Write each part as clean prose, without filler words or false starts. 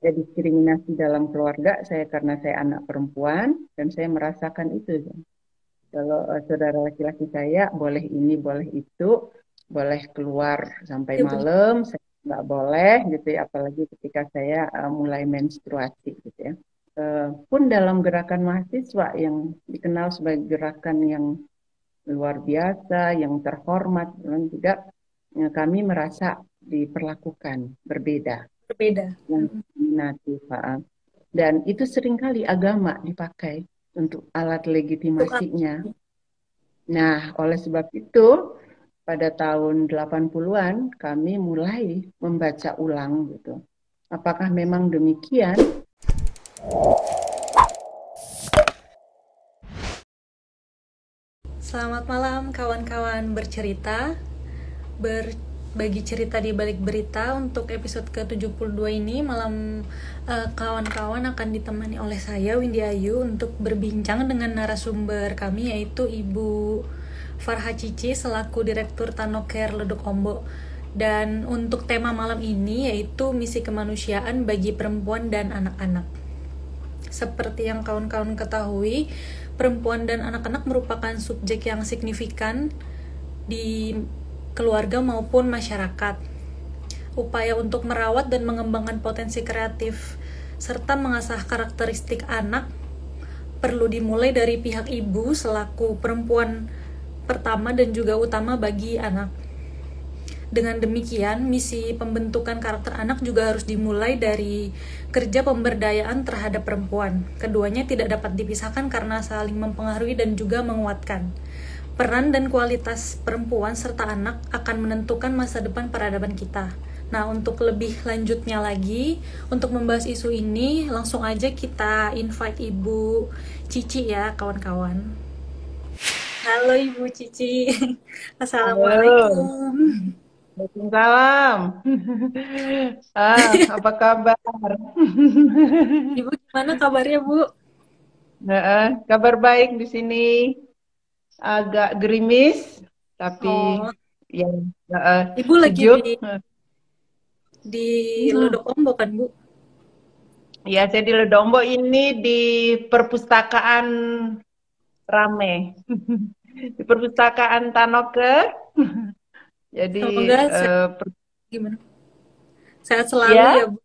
ya diskriminasi dalam keluarga saya karena saya anak perempuan dan saya merasakan itu. Kalau saudara laki-laki saya boleh ini, boleh itu, boleh keluar sampai Ya begitu. malam, saya nggak boleh gitu ya, apalagi ketika saya mulai menstruasi gitu ya. Pun dalam gerakan mahasiswa yang dikenal sebagai gerakan yang luar biasa, yang terhormat, dan juga kami merasa diperlakukan berbeda, Berbeda. yang diskriminatif. Dan itu seringkali agama dipakai untuk alat Untuk apa? legitimasinya. Nah, oleh sebab itu, pada tahun 80-an kami mulai membaca ulang gitu. Apakah memang demikian? Selamat malam kawan-kawan bercerita. Berbagi cerita di balik berita. Untuk episode ke-72 ini malam, kawan-kawan akan ditemani oleh saya Windy Ayu untuk berbincang dengan narasumber kami, yaitu Ibu Farha Cici selaku Direktur Tanocare Ledokombo. Dan untuk tema malam ini yaitu misi kemanusiaan bagi perempuan dan anak-anak. Seperti yang kawan-kawan ketahui, perempuan dan anak-anak merupakan subjek yang signifikan di keluarga maupun masyarakat. Upaya untuk merawat dan mengembangkan potensi kreatif serta mengasah karakteristik anak perlu dimulai dari pihak ibu selaku perempuan pertama dan juga utama bagi anak. Dengan demikian, misi pembentukan karakter anak juga harus dimulai dari kerja pemberdayaan terhadap perempuan. Keduanya tidak dapat dipisahkan karena saling mempengaruhi dan juga menguatkan. Peran dan kualitas perempuan serta anak akan menentukan masa depan peradaban kita. Nah, untuk lebih lanjutnya lagi, untuk membahas isu ini, langsung aja kita invite Ibu Cici ya, kawan-kawan. Halo Ibu Cici. Halo, Assalamualaikum. Waalaikumsalam. Apa kabar? Ibu gimana kabarnya, Bu? Kabar baik di sini. Agak gerimis, tapi Oh, ya Ibu lagi sejuk. di Hmm. Lodokombo kan, Bu? Ya, saya di Ledombo ini di perpustakaan rame. Di perpustakaan Tanoke. Jadi Semoga sehat, eh, gimana? Sehat selalu ya, ya, Bu.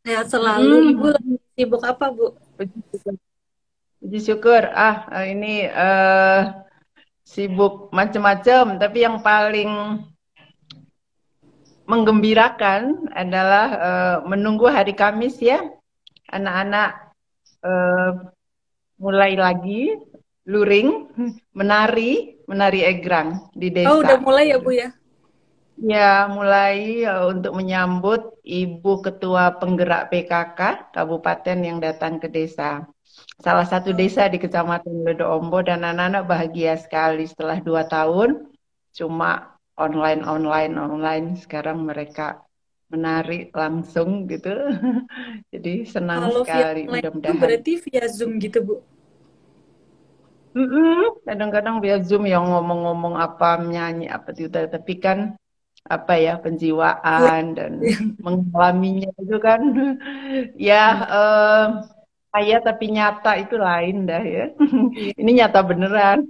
Sehat selalu. Ibu lagi mm-mm. sibuk apa, Bu? Puji syukur. Puji syukur. Ini sibuk macam-macam, tapi yang paling menggembirakan adalah menunggu hari Kamis ya. Anak-anak eh, mulai lagi luring, menari egrang di Oh, udah desa. mulai ya, Bu ya? Ya, mulai untuk menyambut Ibu Ketua Penggerak PKK Kabupaten yang datang ke desa. Salah satu Oh, desa di Kecamatan Ledoombo dan anak-anak bahagia sekali setelah 2 tahun cuma online. Sekarang mereka menari langsung gitu. Jadi senang kalau via sekali. online itu Mudah-mudahan. berarti via Zoom gitu, Bu? Kadang-kadang via Zoom yang ngomong-ngomong apa, menyanyi apa itu, tapi kan apa ya penjiwaan Kurang. dan mengalaminya itu kan ya Benar. eh, saya tapi nyata itu lain dah ya. Iya. Ini nyata beneran.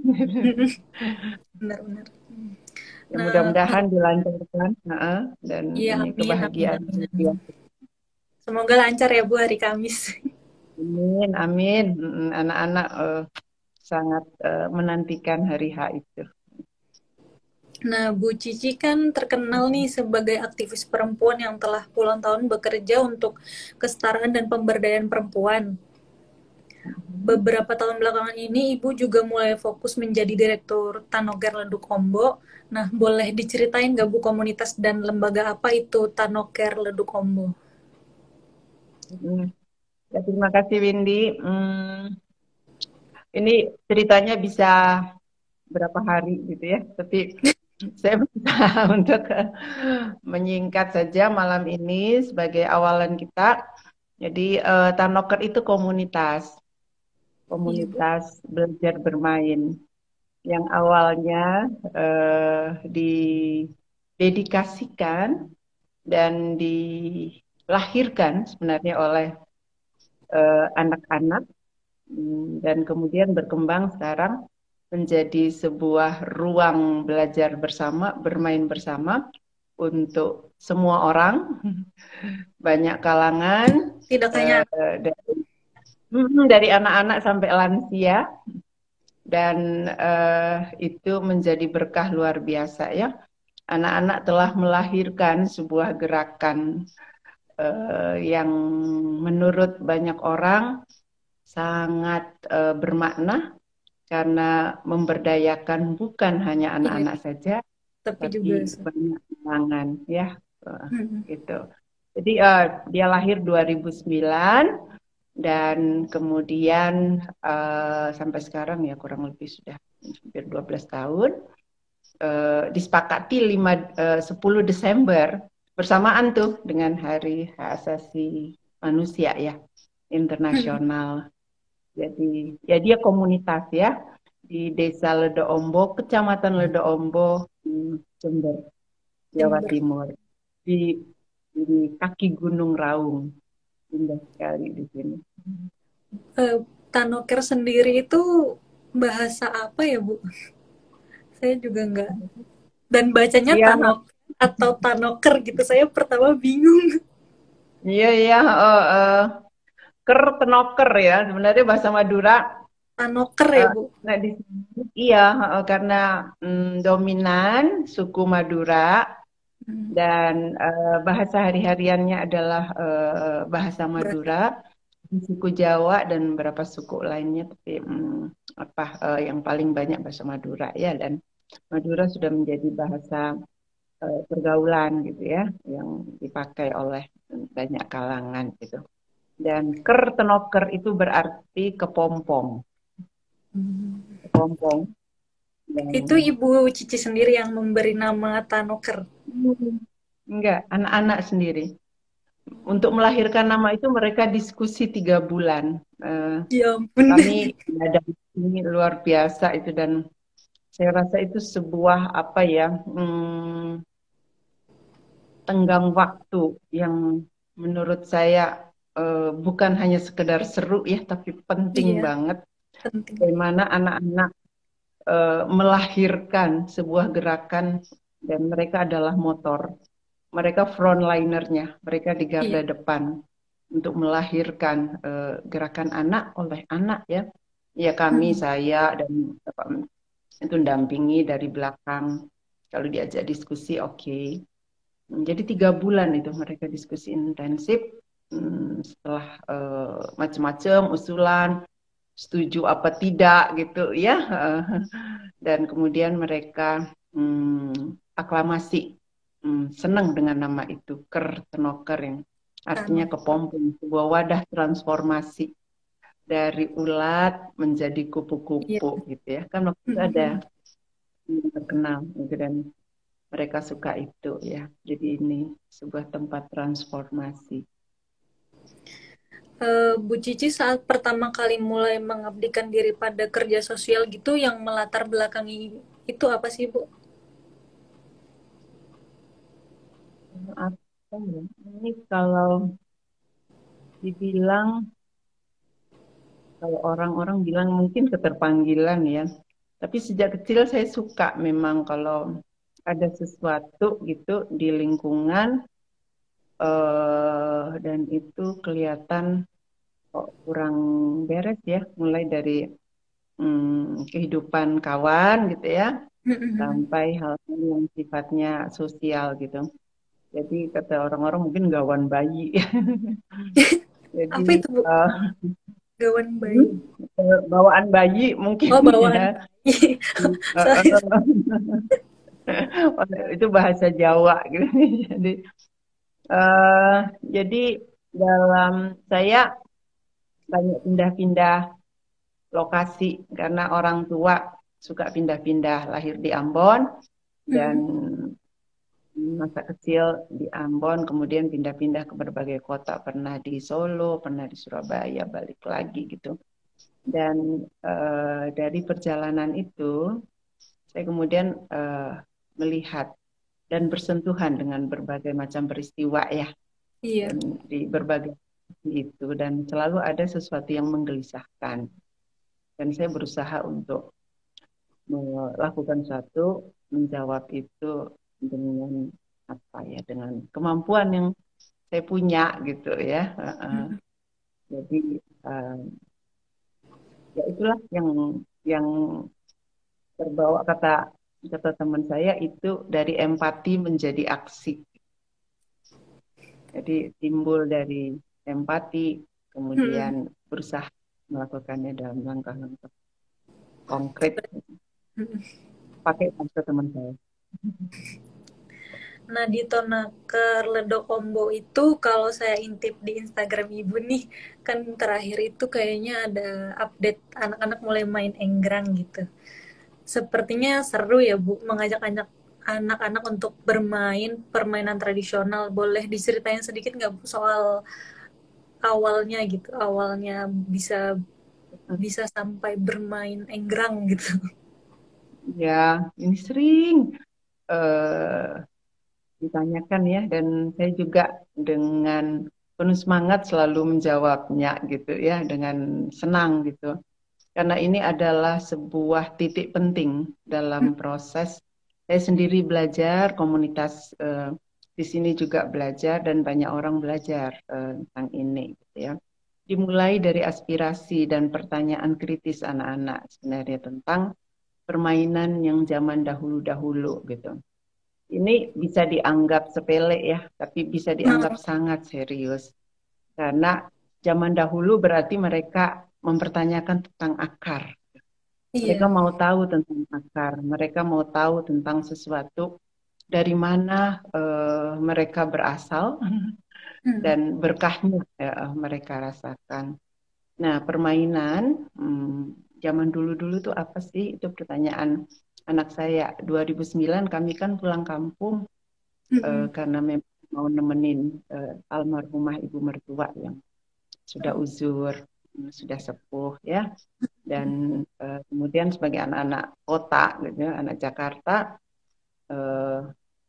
Benar-benar. Ya Nah, mudah-mudahan dilancarkan, dan iya, ini amin, amin, kebahagiaan. amin, Ya. amin. Semoga lancar ya, Bu, hari Kamis. Amin, amin. Anak-anak sangat menantikan hari H itu. Nah, Bu Cici kan terkenal nih sebagai aktivis perempuan yang telah puluhan tahun bekerja untuk kesetaraan dan pemberdayaan perempuan. Beberapa tahun belakangan ini, Ibu juga mulai fokus menjadi Direktur Tanoker Ledukombo. Nah, boleh diceritain nggak Bu komunitas dan lembaga apa itu Tanoker Ledukombo? Mm. Ya, terima kasih Windy. Ini ceritanya bisa berapa hari gitu ya, tapi saya berusaha untuk menyingkat saja malam ini sebagai awalan kita. Jadi Tanoker itu Iya, Bu. komunitas belajar bermain yang awalnya didedikasikan dan dilahirkan sebenarnya oleh anak-anak, dan kemudian berkembang sekarang menjadi sebuah ruang belajar bersama, bermain bersama untuk semua orang, banyak kalangan, Tidak hanya dari anak-anak sampai lansia, dan itu menjadi berkah luar biasa ya. Anak-anak telah melahirkan sebuah gerakan yang menurut banyak orang sangat bermakna karena memberdayakan bukan hanya iya, anak-anak saja, tapi juga tapi banyak kalangan ya. Mm-mm. Gitu. Jadi dia lahir 2009 dan kemudian sampai sekarang ya kurang lebih sudah hampir 12 tahun, disepakati 10 Desember bersamaan tuh dengan Hari Hak Asasi Manusia ya, internasional. Jadi ya dia komunitas ya di Desa Ledo Ombo, Kecamatan Ledo Ombo, Jember, Jawa Jember. Timur, di, di kaki Gunung Raung. Indah sekali di sini. Eh, Tanoker sendiri itu bahasa apa ya, Bu? Saya juga nggak. Dan bacanya Iya, Tanok atau Tanoker gitu. Saya pertama bingung. iya, iya. Tenoker ya, sebenarnya bahasa Madura. Tanoker ya, eh, Bu? nah di sini, iya, karena dominan suku Madura Hmm, dan bahasa hari-hariannya adalah bahasa berarti Madura, suku Jawa dan beberapa suku lainnya, tapi yang paling banyak bahasa Madura ya, dan Madura sudah menjadi bahasa pergaulan gitu ya, yang dipakai oleh banyak kalangan gitu. Dan tenoker itu berarti kepompong, kepompong. Dan itu Ibu Cici sendiri yang memberi nama Tanoker. enggak, anak-anak sendiri. Untuk melahirkan nama itu mereka diskusi 3 bulan. Ya ampun. Kami ada ini luar biasa itu, dan saya rasa itu sebuah apa ya, tenggang waktu yang menurut saya bukan hanya sekedar seru ya, tapi penting Iya, banget. penting. Bagaimana anak-anak melahirkan sebuah gerakan dan mereka adalah motor. Mereka frontlinernya, mereka di garda Iya. depan untuk melahirkan gerakan anak oleh anak ya. Ya kami, Mm-mm. saya dan itu dampingi dari belakang. Kalau diajak diskusi, oke. Jadi 3 bulan itu mereka diskusi intensif. Setelah macam-macam usulan, setuju apa tidak gitu ya. Dan kemudian mereka aklamasi, senang dengan nama itu, Kertenoker, yang artinya Tanoker. kepompong, sebuah wadah transformasi dari ulat menjadi Iya. kupu-kupu gitu ya. Kan waktu itu ada Mm-mm. yang terkenal gitu, dan mereka suka itu ya. Jadi ini sebuah tempat transformasi. Bu Cici saat pertama kali mulai mengabdikan diri pada kerja sosial gitu yang melatar belakangi itu apa sih, Bu? Apa ya? Ini kalau dibilang, kalau orang-orang bilang mungkin keterpanggilan ya. Tapi sejak kecil saya suka memang kalau ada sesuatu gitu di lingkungan, dan itu kelihatan kok kurang beres ya. Mulai dari kehidupan kawan gitu ya, Mm-mm. sampai hal-hal yang sifatnya sosial gitu. Jadi kata orang-orang mungkin gawan bayi. Jadi Apa itu, Bu? eh, Gawan bayi. bawaan bayi mungkin Oh, bawaan ya. bayi. Eh, Saya itu bahasa Jawa gitu. Jadi eh jadi dalam saya banyak pindah-pindah lokasi karena orang tua suka pindah-pindah, lahir di Ambon dan mm, masa kecil di Ambon, kemudian pindah-pindah ke berbagai kota, pernah di Solo, pernah di Surabaya, balik lagi gitu. Dan dari perjalanan itu saya kemudian melihat dan bersentuhan dengan berbagai macam peristiwa ya. Iya. dan di berbagai itu, dan selalu ada sesuatu yang menggelisahkan, dan saya berusaha untuk melakukan sesuatu, menjawab itu dengan apa ya, dengan kemampuan yang saya punya gitu ya. Jadi uh, ya itulah yang terbawa, kata kata teman saya itu, dari empati menjadi aksi. Jadi timbul dari empati, Mm-mm. kemudian berusaha melakukannya dalam langkah-langkah konkret. Mm-mm. Pakai kata teman saya. Nadito Naker Ledo Combo itu kalau saya intip di Instagram Ibu nih, kan terakhir itu kayaknya ada update anak-anak mulai main enggrang gitu. Sepertinya seru ya Bu, mengajak anak-anak untuk bermain permainan tradisional. Boleh diceritain sedikit nggak Bu soal awalnya gitu, awalnya bisa bisa sampai bermain enggrang gitu. Ya, ini sering eh, ditanyakan ya, dan saya juga dengan penuh semangat selalu menjawabnya gitu ya, dengan senang gitu. Karena ini adalah sebuah titik penting dalam proses saya sendiri belajar, komunitas di sini juga belajar, dan banyak orang belajar tentang ini gitu ya. Dimulai dari aspirasi dan pertanyaan kritis anak-anak sebenarnya tentang permainan yang zaman dahulu-dahulu gitu. Ini bisa dianggap sepele ya, tapi bisa dianggap Nah, sangat serius. Karena zaman dahulu berarti mereka mempertanyakan tentang akar. Mereka iya. mau tahu tentang akar, mereka mau tahu tentang sesuatu, dari mana mereka berasal Hmm. dan berkahnya mereka rasakan. Nah, permainan zaman dulu-dulu tuh apa sih? Itu pertanyaan anak saya. 2009 kami kan pulang kampung Hmm. karena memang mau nemenin almarhumah ibu mertua yang sudah uzur, sudah sepuh ya. Dan kemudian sebagai anak-anak kota, gitu ya, anak Jakarta, eh,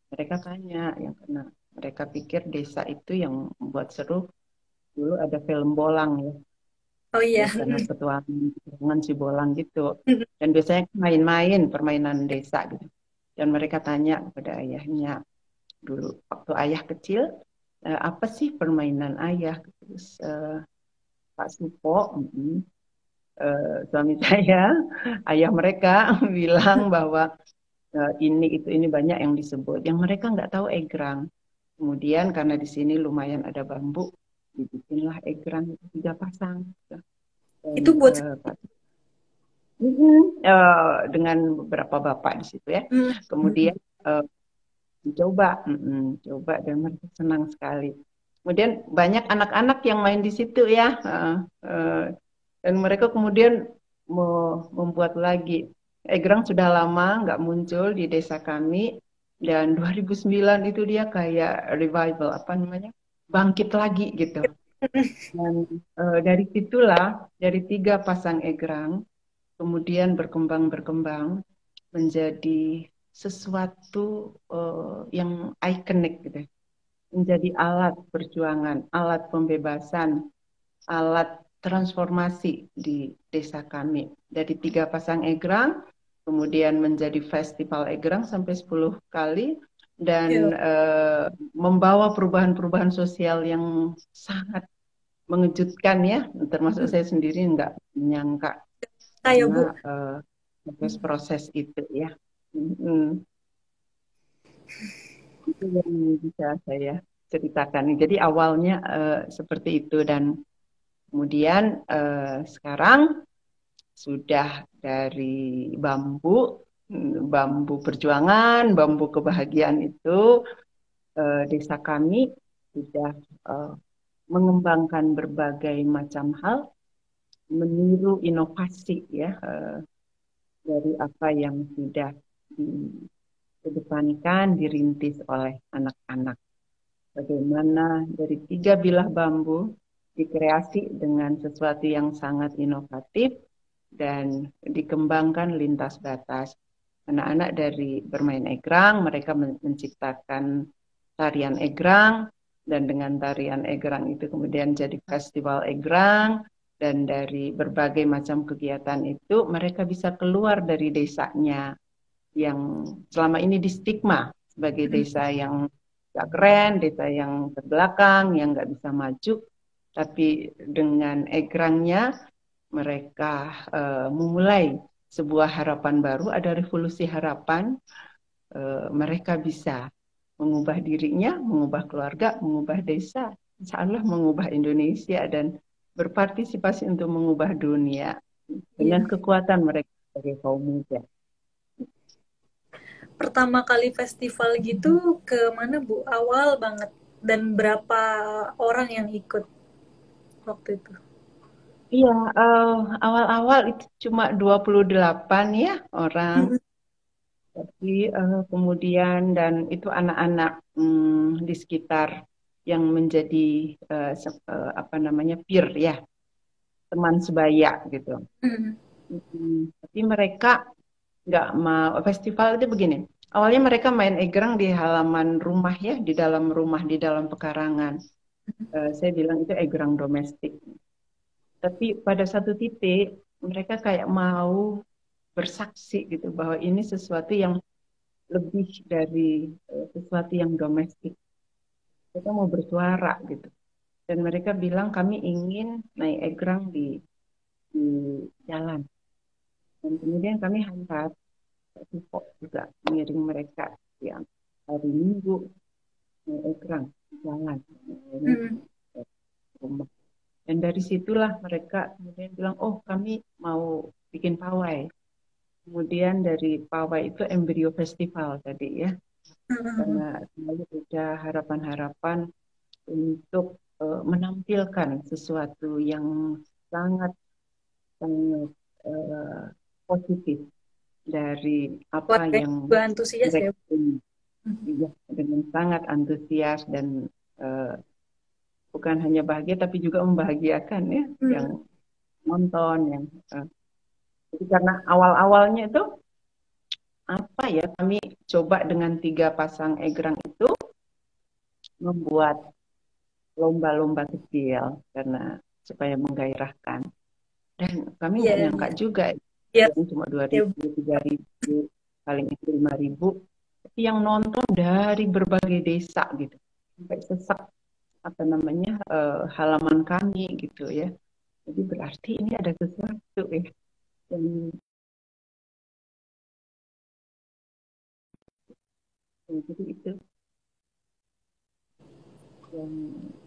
mereka tanya, yang karena mereka pikir desa itu yang membuat seru, dulu ada film Bolang ya, Oh ya iya. karena petualangan si Bolang gitu. Dan biasanya main-main permainan desa gitu. Dan mereka tanya kepada ayahnya dulu, waktu ayah kecil, apa sih permainan ayah? Terus Pak Supo, suami saya, ayah mereka bilang bahwa ini banyak yang disebut, yang mereka nggak tahu egrang. Kemudian karena di sini lumayan ada bambu, dibikinlah egrang itu 3 pasang. Dan Itu buat dengan beberapa bapak di situ ya. hmm. Kemudian eh, coba dan mereka senang sekali. Kemudian banyak anak-anak yang main di situ ya, eh, dan mereka kemudian membuat lagi. Egrang sudah lama nggak muncul di desa kami, dan 2009 itu dia kayak revival, apa namanya, bangkit lagi gitu. Dan dari situlah, dari 3 pasang egrang kemudian berkembang menjadi sesuatu yang ikonik gitu, menjadi alat perjuangan, alat pembebasan, alat transformasi di desa kami. Dari 3 pasang egrang, kemudian menjadi festival egrang sampai 10 kali, dan Ya, membawa perubahan-perubahan sosial yang sangat mengejutkan ya, termasuk saya sendiri nggak menyangka kayak karena Bu. proses-proses itu ya. Mm, itu yang bisa saya ceritakan. Jadi awalnya seperti itu, dan kemudian sekarang sudah dari bambu, bambu perjuangan, bambu kebahagiaan itu, desa kami sudah eh, mengembangkan berbagai macam hal, meniru inovasi ya, dari apa yang sudah dikedepankan, dirintis oleh anak-anak. Bagaimana dari 3 bilah bambu dikreasi dengan sesuatu yang sangat inovatif dan dikembangkan lintas batas. Anak-anak dari bermain egrang, mereka menciptakan tarian egrang, Dan dengan tarian egrang itu kemudian jadi festival egrang, dan dari berbagai macam kegiatan itu mereka bisa keluar dari desanya yang selama ini distigma sebagai desa yang gak keren, desa yang terbelakang, yang gak bisa maju. Tapi dengan egrangnya mereka memulai sebuah harapan baru, ada revolusi harapan. Mereka bisa mengubah dirinya, mengubah keluarga, mengubah desa, insya Allah mengubah Indonesia dan berpartisipasi untuk mengubah dunia dengan Iya. kekuatan mereka sebagai kaum muda. Pertama kali festival gitu ke mana Bu? Awal banget. Dan berapa orang yang ikut waktu itu? Iya, awal-awal itu cuma 28 ya orang, tapi kemudian dan itu anak-anak di sekitar yang menjadi apa namanya peer ya, teman sebaya gitu. Tapi mereka nggak mau festival itu begini. Awalnya mereka main egrang di halaman rumah ya, di dalam rumah, di dalam pekarangan. Saya bilang itu egrang domestik. Tapi pada satu titik mereka kayak mau bersaksi gitu bahwa ini sesuatu yang lebih dari sesuatu yang domestik. Mereka mau bersuara gitu. Dan mereka bilang kami ingin naik egrang di jalan. Dan kemudian kami hantar support juga mengiring mereka yang hari Minggu naik egrang jalan naik rumah. Dan dari situlah mereka kemudian bilang, oh kami mau bikin pawai. Kemudian dari pawai itu embrio festival tadi ya, karena selalu ada harapan-harapan untuk menampilkan sesuatu yang sangat sangat positif dari apa Warga yang juga antusias ya. mereka ya, dengan sangat antusias dan eh, bukan hanya bahagia tapi juga membahagiakan ya yang nonton yang jadi karena awal-awalnya itu apa ya kami coba dengan 3 pasang egrang itu membuat lomba-lomba kecil karena supaya menggairahkan dan kami nggak Iya, nyangka juga biar yang cuma dua ya. ribu 3.000 paling itu 5.000 tapi yang nonton dari berbagai desa gitu sampai sesak apa namanya halaman kami gitu ya jadi berarti ini ada sesuatu ya yang jadi itu yang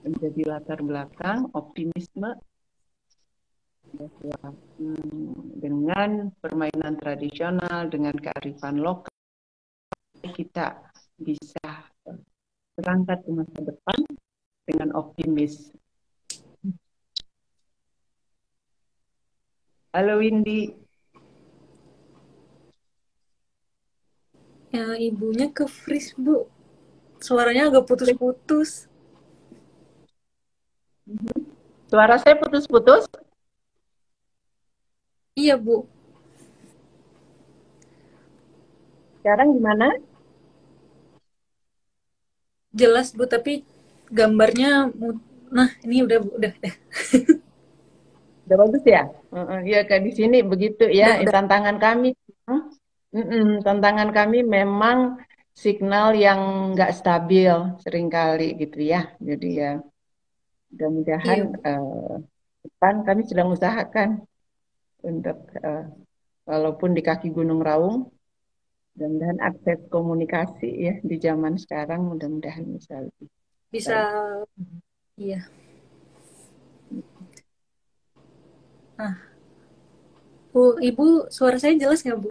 menjadi latar belakang optimisme bahwa dengan permainan tradisional dengan kearifan lokal kita bisa berangkat ke masa depan dengan optimis. Halo Windy. Ya, ibunya ke freeze Bu. Suaranya agak putus-putus. Suara saya putus-putus. Iya Bu. Sekarang gimana? Jelas Bu, tapi gambarnya nah ini udah. Udah bagus ya? Iya Kak di sini begitu ya. Udah. Tantangan kami, tantangan kami memang signal yang nggak stabil seringkali gitu ya. Jadi ya mudah-mudahan Iya Bu. depan kami sedang usahakan untuk walaupun di kaki Gunung Raung dan akses komunikasi ya di zaman sekarang mudah-mudahan bisa lebih Bisa, baik. iya. Nah, Bu, Ibu suara saya jelas nggak Bu?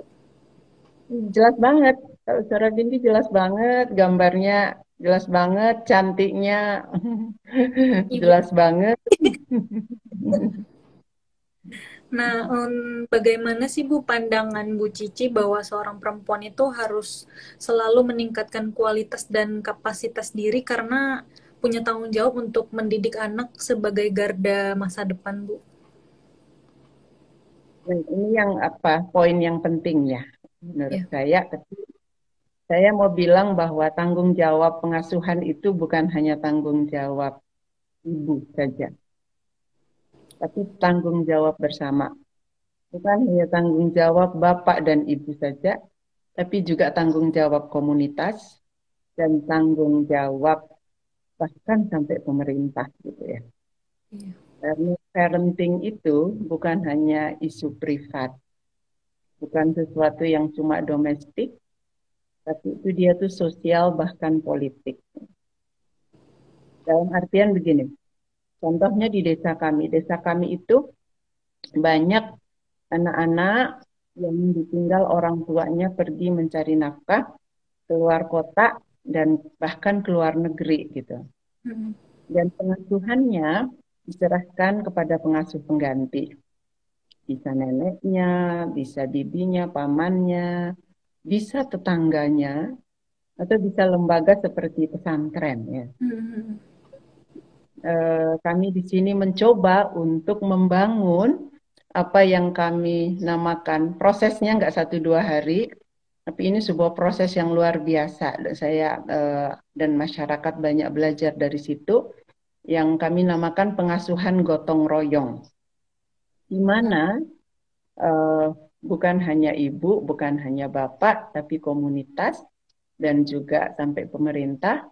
Jelas banget. Kalau suara Bindi jelas banget, gambarnya jelas banget, cantiknya Ibu. jelas banget. Nah, bagaimana sih Bu pandangan Bu Cici bahwa seorang perempuan itu harus selalu meningkatkan kualitas dan kapasitas diri karena punya tanggung jawab untuk mendidik anak sebagai garda masa depan Bu? Nah, ini yang apa poin yang penting ya menurut Ya. saya. Tapi Saya mau bilang bahwa tanggung jawab pengasuhan itu bukan hanya tanggung jawab ibu saja, tapi tanggung jawab bersama. Bukan hanya tanggung jawab bapak dan ibu saja, tapi juga tanggung jawab komunitas dan tanggung jawab bahkan sampai pemerintah gitu ya. Iya. Karena parenting itu bukan hanya isu privat, bukan sesuatu yang cuma domestik, tapi itu dia tuh sosial bahkan politik. Dalam artian begini, contohnya di desa kami itu banyak anak-anak yang ditinggal orang tuanya pergi mencari nafkah keluar kota dan bahkan keluar negeri gitu. Mm-mm. Dan pengasuhannya diserahkan kepada pengasuh pengganti. Bisa neneknya, bisa bibinya, pamannya, bisa tetangganya, atau bisa lembaga seperti pesantren ya. Mm-mm. Kami di sini mencoba untuk membangun apa yang kami namakan prosesnya nggak 1 2 hari, tapi ini sebuah proses yang luar biasa. Dan saya dan masyarakat banyak belajar dari situ yang kami namakan pengasuhan gotong royong, di mana eh, bukan hanya ibu, bukan hanya bapak, tapi komunitas dan juga sampai pemerintah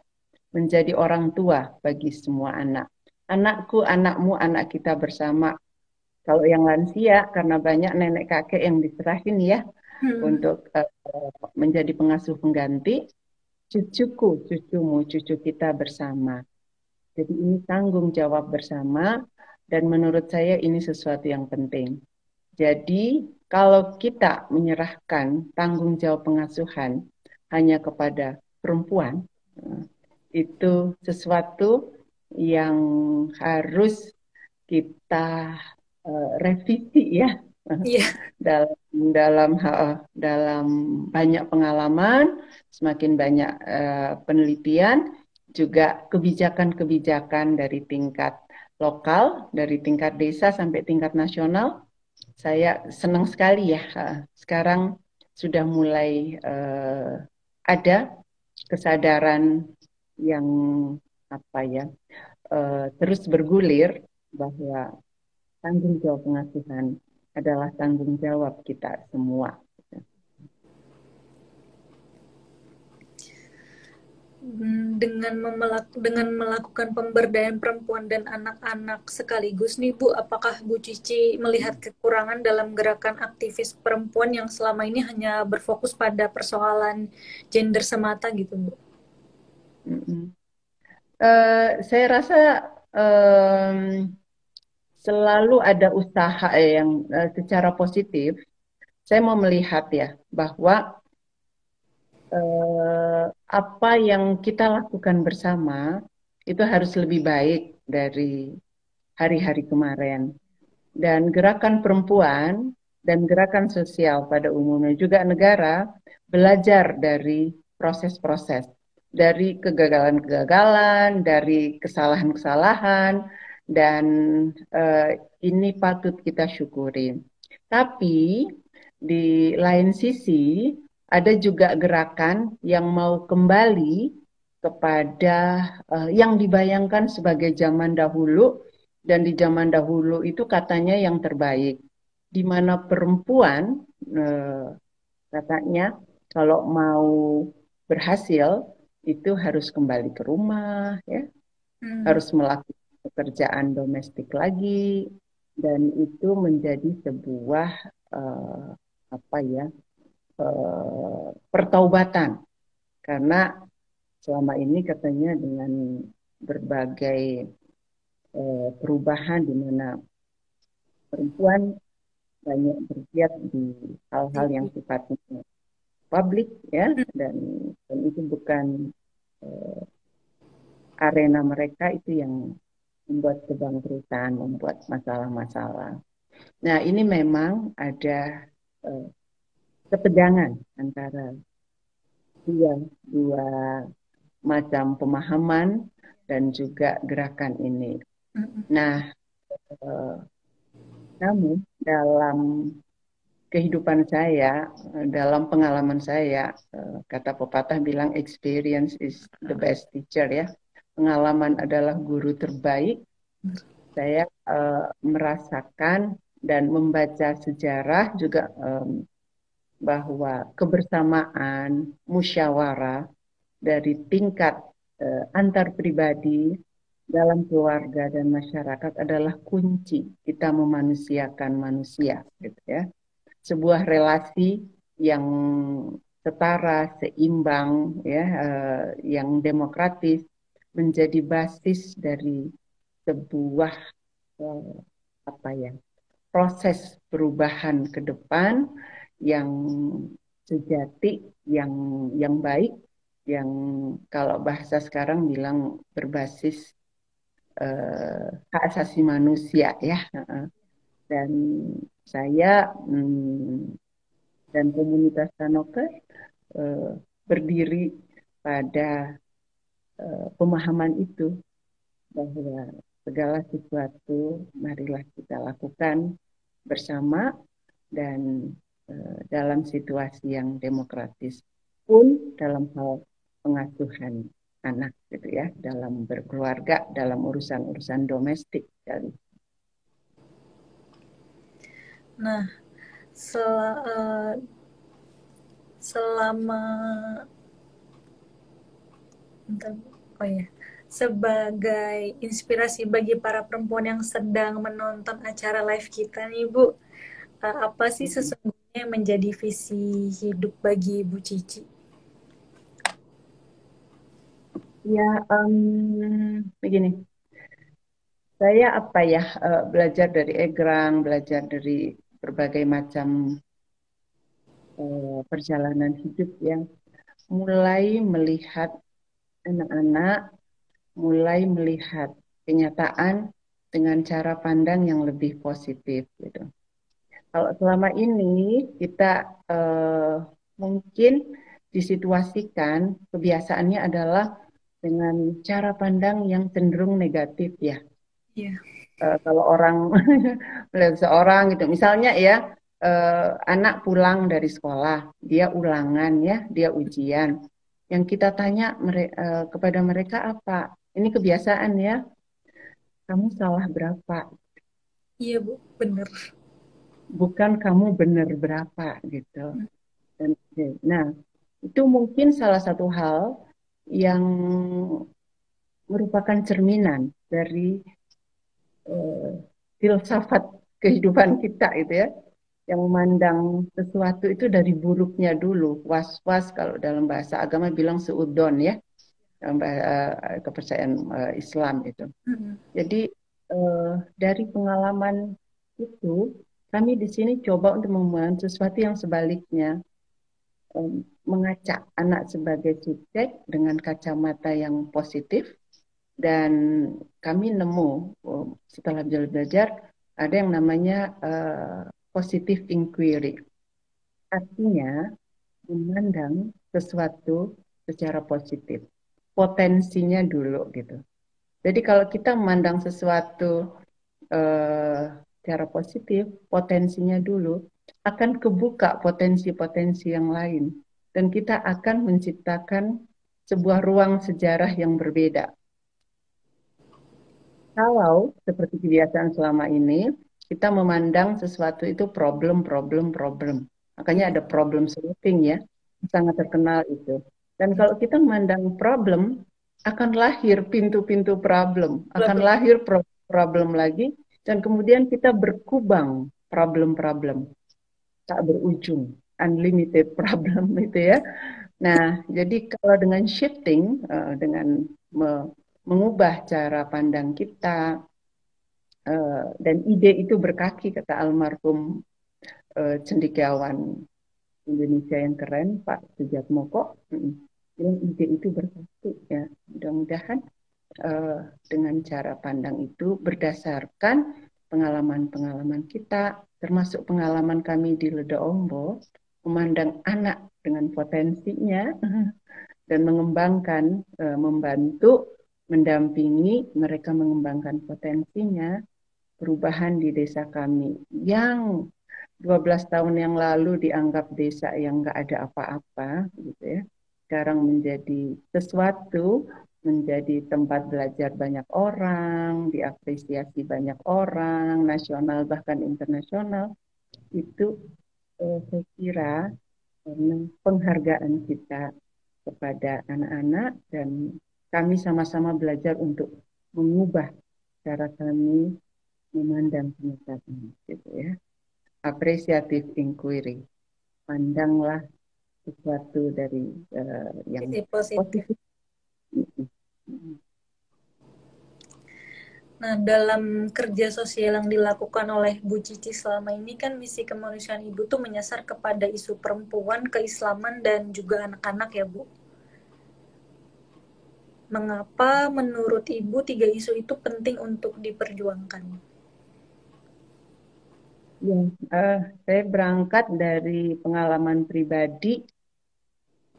menjadi orang tua bagi semua anak. Anakku, anakmu, anak kita bersama. Kalau yang lansia, karena banyak nenek kakek yang diserahin ya Mm-mm. untuk menjadi pengasuh pengganti, cucuku, cucumu, cucu kita bersama. Jadi ini tanggung jawab bersama dan menurut saya ini sesuatu yang penting. Jadi kalau kita menyerahkan tanggung jawab pengasuhan hanya kepada perempuan, itu sesuatu yang harus kita revisi ya Iya. dalam dalam dalam banyak pengalaman, semakin banyak penelitian, juga kebijakan-kebijakan dari tingkat lokal, dari tingkat desa sampai tingkat nasional. Saya senang sekali ya, sekarang sudah mulai ada kesadaran yang apa ya, terus bergulir bahwa tanggung jawab pengasuhan adalah tanggung jawab kita semua. Dengan melakukan pemberdayaan perempuan dan anak-anak sekaligus nih Bu, apakah Bu Cici melihat kekurangan dalam gerakan aktivis perempuan yang selama ini hanya berfokus pada persoalan gender semata gitu Bu? Mm-mm. Saya rasa em, selalu ada usaha yang secara positif. Saya mau melihat ya bahwa apa yang kita lakukan bersama itu harus lebih baik dari hari-hari kemarin. Dan gerakan perempuan dan gerakan sosial pada umumnya juga negara belajar dari proses-proses, dari kegagalan-kegagalan, dari kesalahan-kesalahan, dan ini patut kita syukuri. Tapi di lain sisi ada juga gerakan yang mau kembali kepada yang dibayangkan sebagai zaman dahulu, dan di zaman dahulu itu katanya yang terbaik, di mana perempuan eh, katanya kalau mau berhasil itu harus kembali ke rumah, ya, Hmm. harus melakukan pekerjaan domestik lagi, dan itu menjadi sebuah eh, apa ya, pertaubatan karena selama ini katanya dengan berbagai perubahan di mana perempuan banyak bergiat di hal-hal yang sifatnya publik ya, dan, itu bukan eh, arena mereka, itu yang membuat kebangkrutan, membuat masalah-masalah. Nah, ini memang ada eh, ketegangan antara dua dua macam pemahaman dan juga gerakan ini. Hmm. Nah, namun dalam kehidupan saya, dalam pengalaman saya, kata pepatah bilang experience is the best teacher ya. Pengalaman adalah guru terbaik. Saya merasakan dan membaca sejarah juga bahwa kebersamaan, musyawarah dari tingkat antar pribadi dalam keluarga dan masyarakat adalah kunci kita memanusiakan manusia, gitu ya. Sebuah relasi yang setara, seimbang, ya, yang demokratis menjadi basis dari sebuah eh, apa ya proses perubahan ke depan yang sejati, yang baik, yang kalau bahasa sekarang bilang berbasis hak asasi manusia ya. Dan saya dan komunitas Sanoker eh, berdiri pada pemahaman itu bahwa segala sesuatu marilah kita lakukan bersama dan dalam situasi yang demokratis pun dalam hal pengasuhan anak gitu ya, dalam berkeluarga, dalam urusan-urusan domestik dan Nah, selama oh ya, sebagai inspirasi bagi para perempuan yang sedang menonton acara live kita nih Bu, apa sih sesungguhnya yang menjadi visi hidup bagi Bu Cici? ya begini, saya apa ya belajar dari Egrang, belajar dari berbagai macam perjalanan hidup yang mulai melihat anak-anak, mulai melihat kenyataan dengan cara pandang yang lebih positif gitu. Kalau selama ini kita mungkin disituasikan kebiasaannya adalah dengan cara pandang yang cenderung negatif ya. Iya. Kalau orang melihat seorang gitu, misalnya ya anak pulang dari sekolah, dia ulangan ya, dia ujian. Yang kita tanya kepada mereka apa? Ini kebiasaan ya, kamu salah berapa? Iya Bu, bener. Bukan kamu benar berapa gitu. Dan, nah, itu mungkin salah satu hal yang merupakan cerminan dari eh, filsafat kehidupan kita itu ya, yang memandang sesuatu itu dari buruknya dulu, was-was kalau dalam bahasa agama bilang seudon ya, dalam kepercayaan Islam itu. Jadi eh, dari pengalaman itu, kami di sini coba untuk membangun sesuatu yang sebaliknya, mengacak anak sebagai subjek dengan kacamata yang positif, dan kami nemu setelah belajar ada yang namanya positive inquiry. Artinya memandang sesuatu secara positif, potensinya dulu gitu. Jadi kalau kita memandang sesuatu secara positif, potensinya dulu, akan kebuka potensi-potensi yang lain. Dan kita akan menciptakan sebuah ruang sejarah yang berbeda. Kalau seperti kebiasaan selama ini, kita memandang sesuatu itu problem, problem, problem. Makanya ada problem solving ya, sangat terkenal itu. Dan kalau kita memandang problem, akan lahir pintu-pintu problem, akan lahir problem lagi, dan kemudian kita berkubang problem-problem, tak berujung, unlimited problem itu ya. Nah, jadi kalau dengan shifting, dengan mengubah cara pandang kita, dan ide itu berkaki, kata almarhum cendekiawan Indonesia yang keren, Pak Sujatmoko, bilang ide itu berkaki ya. Mudah-mudahan dengan cara pandang itu berdasarkan pengalaman-pengalaman kita, termasuk pengalaman kami di Ledo Ombo, memandang anak dengan potensinya dan mengembangkan, membantu, mendampingi mereka mengembangkan potensinya, perubahan di desa kami yang 12 tahun yang lalu dianggap desa yang nggak ada apa-apa, gitu ya. Sekarang menjadi sesuatu, menjadi tempat belajar banyak orang, diapresiasi banyak orang, nasional bahkan internasional. Itu saya kira karena penghargaan kita kepada anak-anak dan kami sama-sama belajar untuk mengubah cara kami memandang kenyataan, gitu ya. Apresiatif inquiry, pandanglah sesuatu dari yang Sisi positif. positif. Nah, dalam kerja sosial yang dilakukan oleh Bu Cici selama ini kan misi kemanusiaan Ibu tuh menyasar kepada isu perempuan, keislaman, dan juga anak-anak ya Bu. Mengapa menurut Ibu tiga isu itu penting untuk diperjuangkan? Ya, saya berangkat dari pengalaman pribadi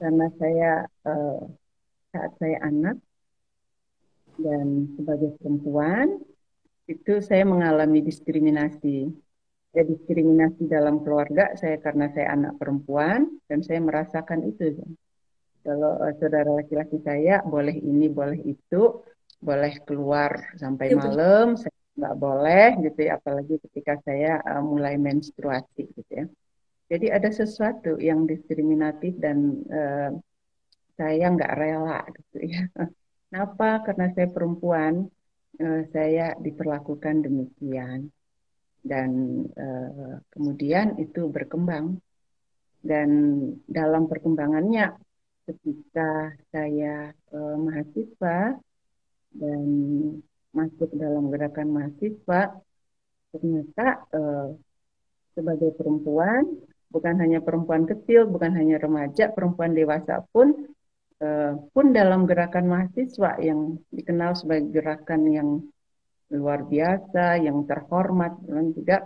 karena saya saat saya anak dan sebagai perempuan itu saya mengalami diskriminasi. Ya, diskriminasi dalam keluarga saya karena saya anak perempuan dan saya merasakan itu. Kalau saudara laki-laki saya boleh ini, boleh itu, boleh keluar sampai Ya benar. malam, saya nggak boleh gitu ya, apalagi ketika saya mulai menstruasi gitu ya. Jadi ada sesuatu yang diskriminatif dan saya nggak rela gitu ya. Kenapa? Karena saya perempuan, saya diperlakukan demikian dan kemudian itu berkembang dan dalam perkembangannya ketika saya mahasiswa dan masuk dalam gerakan mahasiswa, ternyata sebagai perempuan, bukan hanya perempuan kecil, bukan hanya remaja, perempuan dewasa pun dalam gerakan mahasiswa yang dikenal sebagai gerakan yang luar biasa, yang terhormat, dan juga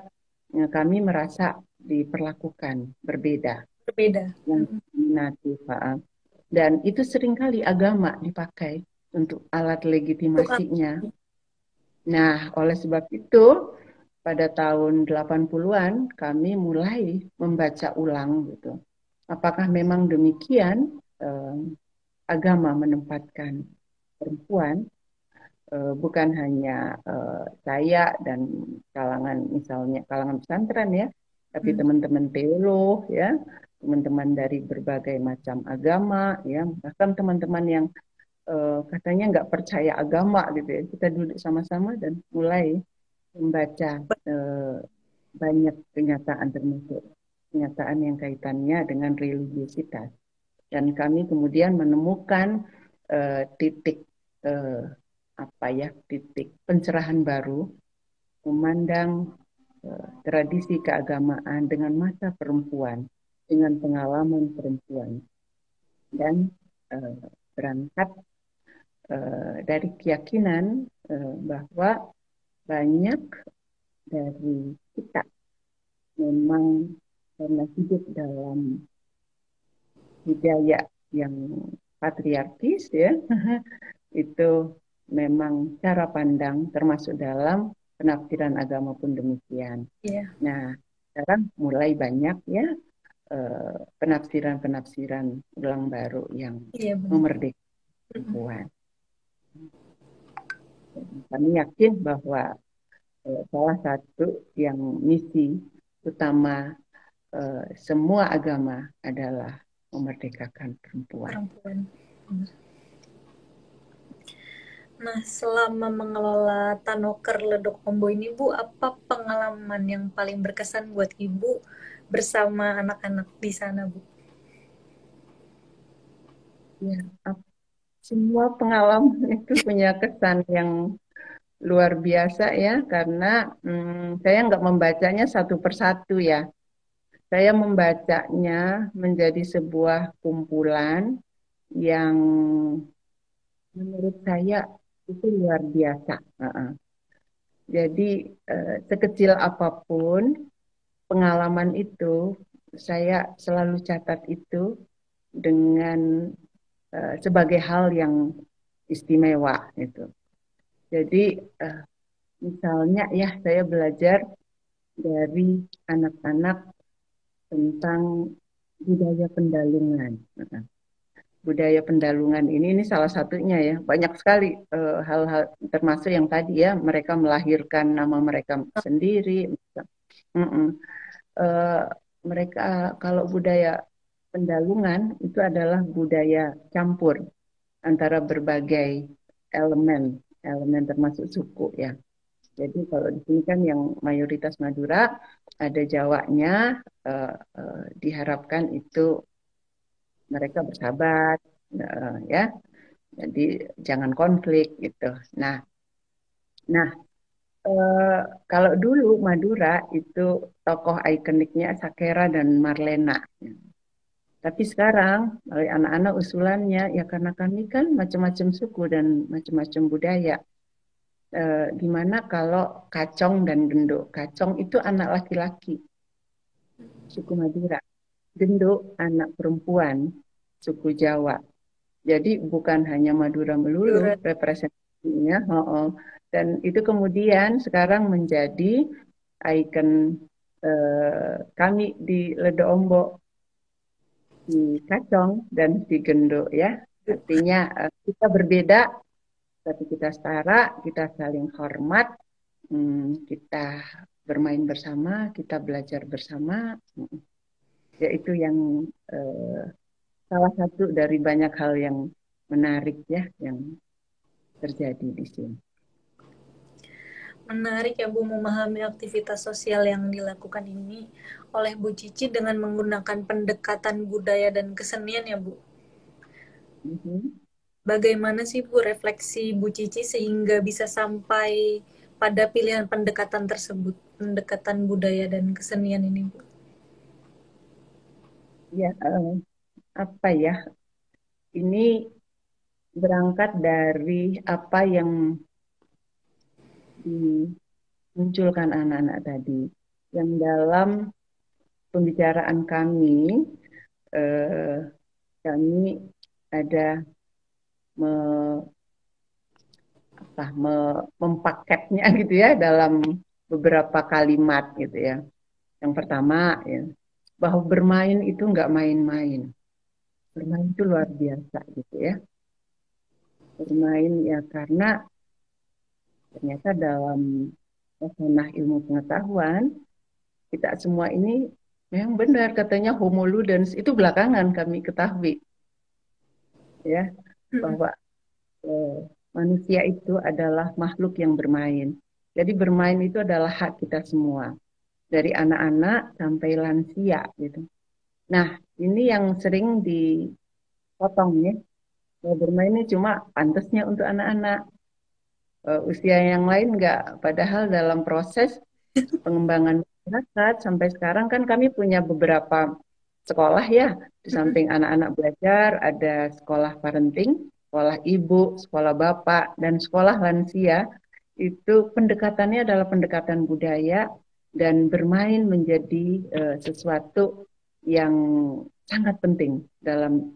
kami merasa diperlakukan berbeda, Berbeda. yang diskriminatif. Dan itu seringkali agama dipakai untuk alat Untuk apa? legitimasinya. Nah, oleh sebab itu, pada tahun 80-an kami mulai membaca ulang gitu. Apakah memang demikian agama menempatkan perempuan bukan hanya saya dan kalangan misalnya kalangan pesantren ya, tapi teman-teman teolog ya, teman-teman dari berbagai macam agama ya, bahkan teman-teman yang katanya nggak percaya agama gitu ya. Kita duduk sama-sama dan mulai membaca eh, banyak kenyataan termasuk kenyataan yang kaitannya dengan religiositas. Dan kami kemudian menemukan titik eh, apa ya, titik pencerahan baru memandang tradisi keagamaan dengan mata perempuan, dengan pengalaman perempuan dan berangkat dari keyakinan bahwa banyak dari kita memang karena hidup dalam budaya yang patriarkis ya, itu memang cara pandang termasuk dalam penafsiran agama pun demikian. Iya. Nah, sekarang mulai banyak ya penafsiran-penafsiran ulang baru yang Iya benar. memerdekakan perempuan. Kami yakin bahwa salah satu yang misi utama semua agama adalah memerdekakan perempuan. Perempuan. Nah, selama mengelola Tanoker Ledok Ombo ini, Bu, apa pengalaman yang paling berkesan buat Ibu bersama anak-anak di sana, Bu? Ya, semua pengalaman itu punya kesan yang luar biasa ya, karena saya nggak membacanya satu persatu ya. Saya membacanya menjadi sebuah kumpulan yang menurut saya itu luar biasa. Jadi sekecil apapun pengalaman itu, saya selalu catat itu dengan sebagai hal yang istimewa itu. Jadi misalnya ya saya belajar dari anak-anak tentang budaya pendalungan. Nah, budaya pendalungan ini salah satunya ya. Banyak sekali hal-hal termasuk yang tadi ya, mereka melahirkan nama mereka sendiri. Mm-mm. Eh, Mereka kalau budaya pendalungan itu adalah budaya campur antara berbagai elemen, elemen termasuk suku ya. Jadi kalau di sini kan yang mayoritas Madura, ada Jawanya, diharapkan itu mereka bersahabat, ya. Jadi jangan konflik gitu. Nah, nah kalau dulu Madura itu tokoh ikoniknya Sakera dan Marlena. Tapi sekarang oleh anak-anak usulannya ya karena kami kan macam-macam suku dan macam-macam budaya. Gimana kalau Kacong dan Gendo? Kacong itu anak laki-laki suku Madura. Gendo anak perempuan suku Jawa. Jadi bukan hanya Madura melulu Dura. representasinya, dan itu kemudian sekarang menjadi ikon kami di Ledo Ombok, di Kacong dan di Gendo ya. Artinya kita berbeda tapi kita setara, kita saling hormat, kita bermain bersama, kita belajar bersama. Ya itu yang eh, salah satu dari banyak hal yang menarik ya yang terjadi di sini. Menarik ya Bu memahami aktivitas sosial yang dilakukan ini oleh Bu Cici dengan menggunakan pendekatan budaya dan kesenian ya Bu. Mhm. Bagaimana sih Bu refleksi Bu Cici sehingga bisa sampai pada pilihan pendekatan tersebut, pendekatan budaya dan kesenian ini Bu? Ya, apa ya? Ini berangkat dari apa yang dimunculkan anak-anak tadi, yang dalam pembicaraan eh, kami ada me- mempaketnya gitu ya dalam beberapa kalimat gitu ya. Yang pertama ya, bahwa bermain itu nggak main-main. Bermain itu luar biasa gitu ya. Bermain ya karena ternyata dalam suasana ilmu pengetahuan kita semua ini memang benar katanya homo ludens itu belakangan kami ketahui ya bahwa eh, manusia itu adalah makhluk yang bermain. Jadi bermain itu adalah hak kita semua dari anak-anak sampai lansia gitu. Nah, ini yang sering dipotong ya. Kalau bermain ini cuma pantasnya untuk anak-anak. Usia yang lain enggak. Padahal dalam proses pengembangan masyarakat sampai sekarang kan kami punya beberapa sekolah ya. Di samping anak-anak belajar, ada sekolah parenting, sekolah ibu, sekolah bapak, dan sekolah lansia. Itu pendekatannya adalah pendekatan budaya dan bermain menjadi sesuatu yang sangat penting dalam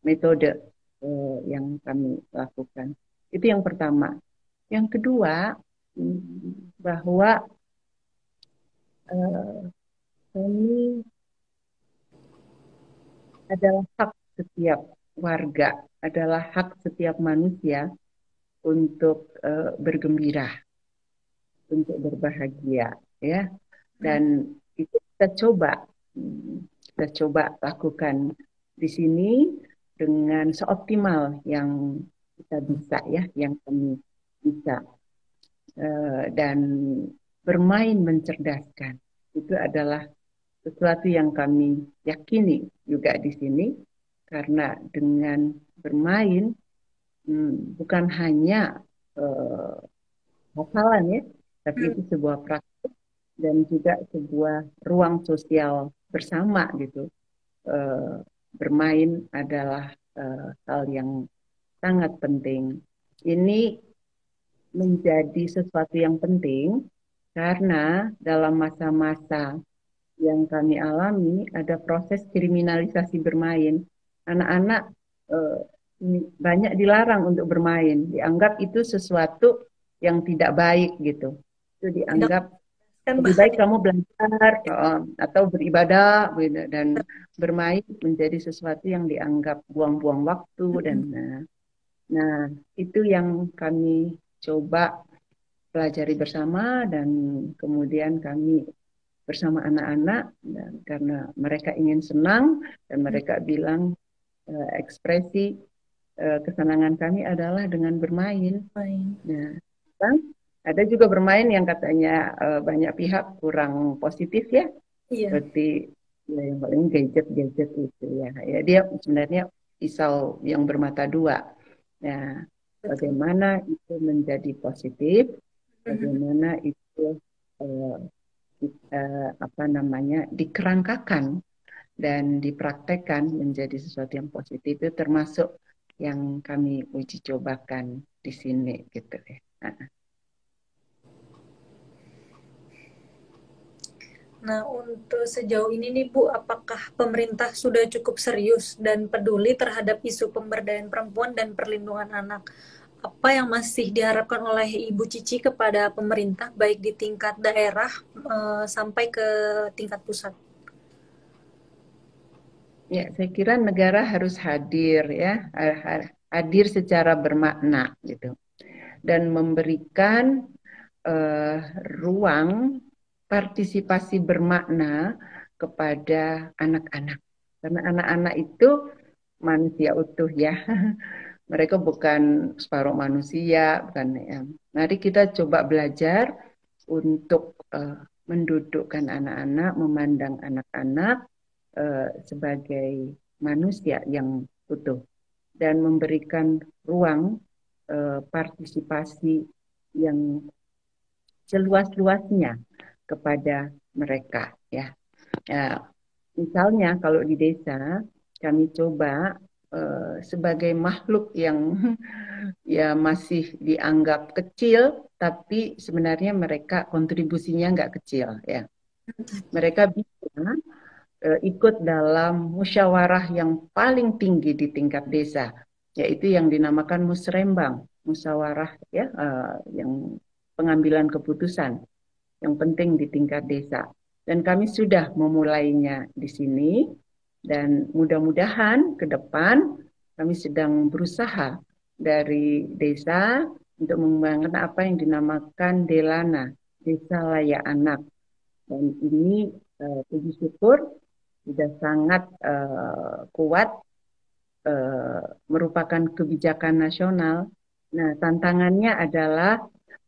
metode yang kami lakukan. Itu yang pertama. Yang kedua, bahwa eh, kami adalah hak setiap warga, adalah hak setiap manusia untuk bergembira, untuk berbahagia, ya. Dan itu kita coba lakukan di sini dengan seoptimal yang kita bisa, ya, yang kami bisa. Dan bermain mencerdaskan itu adalah sesuatu yang kami yakini juga di sini karena dengan bermain bukan hanya eh, hafalan ya, tapi itu sebuah praktik dan juga sebuah ruang sosial bersama gitu. Eh, Bermain adalah hal yang sangat penting. Ini menjadi sesuatu yang penting karena dalam masa-masa yang kami alami ada proses kriminalisasi bermain. Anak-anak eh, banyak dilarang untuk bermain, dianggap itu sesuatu yang tidak baik gitu. Itu Tidak dianggap Kan Lebih baik bahaya. kamu belajar atau beribadah gitu, dan bermain menjadi sesuatu yang dianggap buang-buang waktu dan Mm-mm. nah itu yang kami coba pelajari bersama dan kemudian kami bersama anak-anak dan karena mereka ingin senang dan mereka bilang ekspresi kesenangan kami adalah dengan bermain. Main. Nah, kan ada juga bermain yang katanya banyak pihak kurang positif ya, Iya, seperti ya, yang paling gadget-gadget itu ya. Ya dia sebenarnya pisau yang bermata dua. Nah, betul. bagaimana itu menjadi positif, Mhm. bagaimana itu eh, apa namanya dikerangkakan dan dipraktekkan menjadi sesuatu yang positif itu termasuk yang kami uji cobakan di sini gitu ya. Nah, Nah, untuk sejauh ini nih Bu, apakah pemerintah sudah cukup serius dan peduli terhadap isu pemberdayaan perempuan dan perlindungan anak? Apa yang masih diharapkan oleh Ibu Cici kepada pemerintah, baik di tingkat daerah sampai ke tingkat pusat? ya, saya kira negara harus hadir ya, hadir secara bermakna gitu dan memberikan eh, ruang partisipasi bermakna kepada anak-anak. Karena anak-anak itu manusia utuh ya. Mereka bukan separuh manusia, bukan ya. Mari kita coba belajar untuk mendudukkan anak-anak, memandang anak-anak sebagai manusia yang utuh dan memberikan ruang partisipasi yang seluas-luasnya kepada mereka ya. Ya, misalnya kalau di desa kami coba sebagai makhluk yang ya masih dianggap kecil, tapi sebenarnya mereka kontribusinya nggak kecil ya. Mereka bisa ikut dalam musyawarah yang paling tinggi di tingkat desa, yaitu yang dinamakan musrembang, musyawarah ya, yang pengambilan keputusan yang penting di tingkat desa. Dan kami sudah memulainya di sini dan mudah-mudahan ke depan kami sedang berusaha dari desa untuk mengembangkan apa yang dinamakan Delana, Desa Layak Anak. Dan ini puji syukur sudah sangat kuat merupakan kebijakan nasional. Nah, tantangannya adalah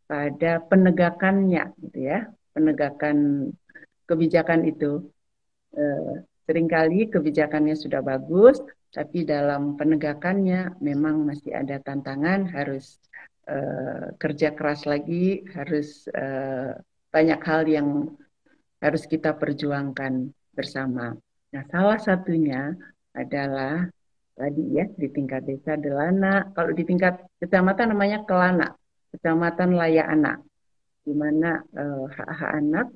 pada penegakannya, gitu ya, penegakan kebijakan itu. Eh, Seringkali kebijakannya sudah bagus, tapi dalam penegakannya memang masih ada tantangan, harus kerja keras lagi, harus banyak hal yang harus kita perjuangkan bersama. Nah, salah satunya adalah tadi ya di tingkat desa Delana, kalau di tingkat kecamatan namanya Kelana, Kecamatan Layak Anak, di mana hak-hak anak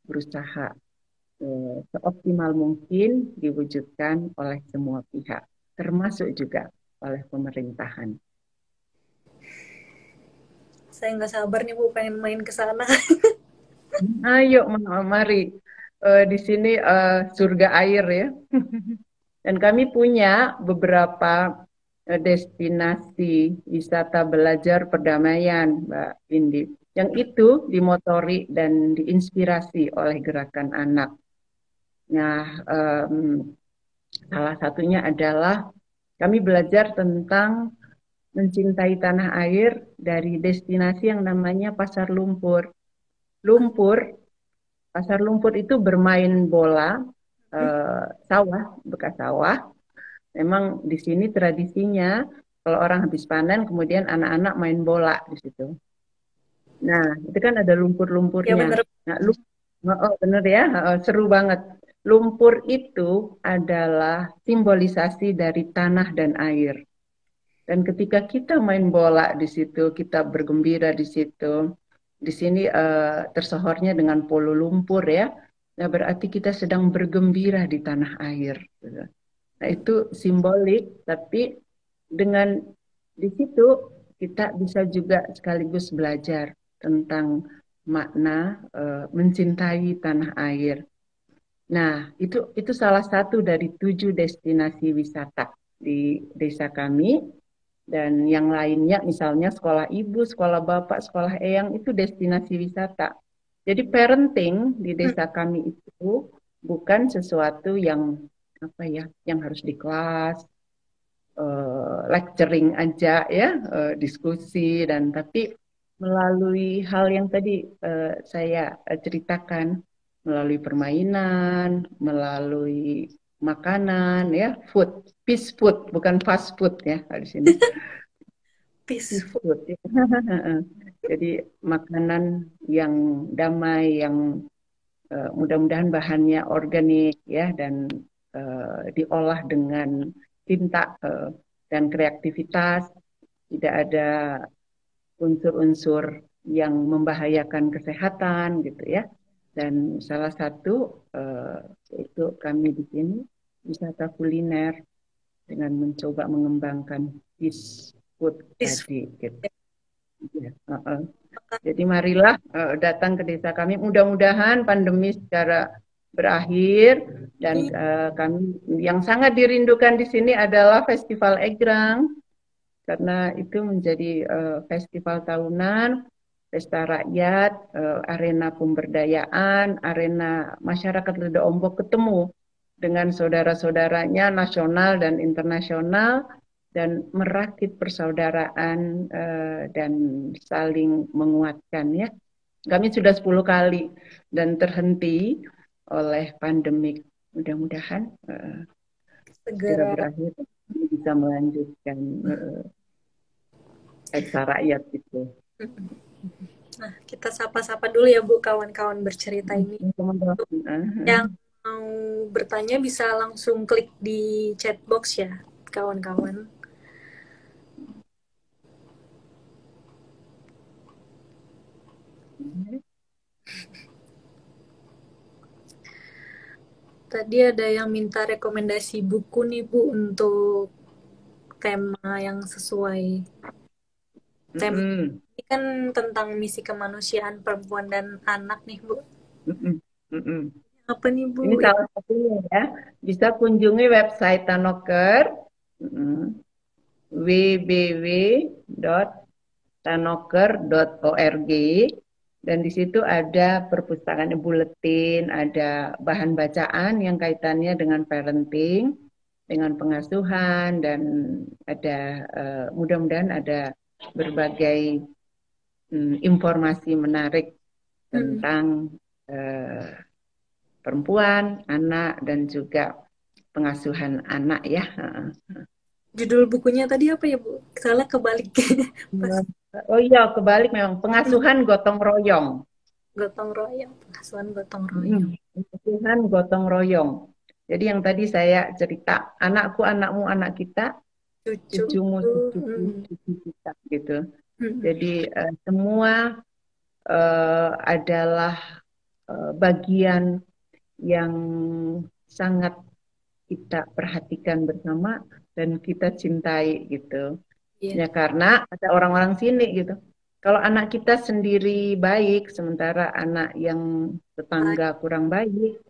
berusaha seoptimal mungkin diwujudkan oleh semua pihak, termasuk juga oleh pemerintahan. Saya nggak sabar nih Bu, pengen main ke sana. Ayo, mari. Di sini surga air ya. Dan kami punya beberapa destinasi wisata belajar perdamaian, Mbak Indi. Yang itu dimotori dan diinspirasi oleh gerakan anak. Nah, salah satunya adalah kami belajar tentang mencintai tanah air dari destinasi yang namanya Pasar Lumpur. Lumpur, Pasar Lumpur itu bermain bola, sawah, bekas sawah. Memang di sini tradisinya kalau orang habis panen kemudian anak-anak main bola di situ. Nah, itu kan ada Ya lumpur-lumpurnya. bener. Nah, oh, bener ya, seru banget. Lumpur itu adalah simbolisasi dari tanah dan air. Dan ketika kita main bola di situ, kita bergembira di situ. Di sini tersohornya dengan polo lumpur ya. Nah, berarti kita sedang bergembira di tanah air. Gitu. Nah, itu simbolik, tapi dengan di situ kita bisa juga sekaligus belajar tentang makna mencintai tanah air. Nah, itu salah satu dari 7 destinasi wisata di desa kami. Dan yang lainnya misalnya sekolah ibu, sekolah bapak, sekolah eyang itu destinasi wisata. Jadi parenting di Hmm. desa kami itu bukan sesuatu yang apa ya, yang harus di kelas, lecturing aja ya, diskusi dan tapi melalui hal yang tadi saya ceritakan, melalui permainan, melalui makanan ya, food, peace food bukan fast food ya di sini. Peace Peaceful. food ya. Jadi makanan yang damai, yang mudah-mudahan bahannya organik ya dan diolah dengan cinta dan kreativitas, tidak ada unsur-unsur yang membahayakan kesehatan gitu ya. Dan salah satu itu kami di sini wisata kuliner dengan mencoba mengembangkan fish food Peaceful. tadi gitu. Ya, jadi marilah datang ke desa kami. Mudah-mudahan pandemi secara berakhir dan kami yang sangat dirindukan di sini adalah Festival Egrang karena itu menjadi festival tahunan, pesta rakyat, arena pemberdayaan, arena masyarakat Lada Ombok ketemu dengan saudara-saudaranya nasional dan internasional dan merakit persaudaraan dan saling menguatkan ya. Kami sudah 10 kali dan terhenti oleh pandemik. Mudah-mudahan segera Segera. berakhir bisa melanjutkan pesta rakyat itu. Nah, kita sapa-sapa dulu ya Bu, kawan-kawan bercerita ini. Yang mau bertanya bisa langsung klik di chat box ya, kawan-kawan. Tadi ada yang minta rekomendasi buku nih Bu untuk tema yang sesuai. Tema ini kan tentang misi kemanusiaan perempuan dan anak nih Bu. Apa nih Bu? Ini salah satunya ya. Bisa kunjungi website Tanoker www.tanoker.org dan di situ ada perpustakaan buletin, ada bahan bacaan yang kaitannya dengan parenting, dengan pengasuhan dan ada mudah-mudahan ada berbagai informasi menarik tentang perempuan, anak dan juga pengasuhan anak ya. Judul bukunya tadi apa ya Bu? Salah kebalik. Oh iya, kebalik memang pengasuhan gotong royong. Gotong royong, pengasuhan gotong royong. Pengasuhan gotong royong. Jadi yang tadi saya cerita, anakku, anakmu, anak kita, Cucu. cucumu, cucuku, cucu kita gitu. Jadi semua adalah bagian yang sangat kita perhatikan bersama dan kita cintai gitu. Ya karena ada orang-orang sini gitu. Kalau anak kita sendiri baik, sementara anak yang tetangga kurang baik,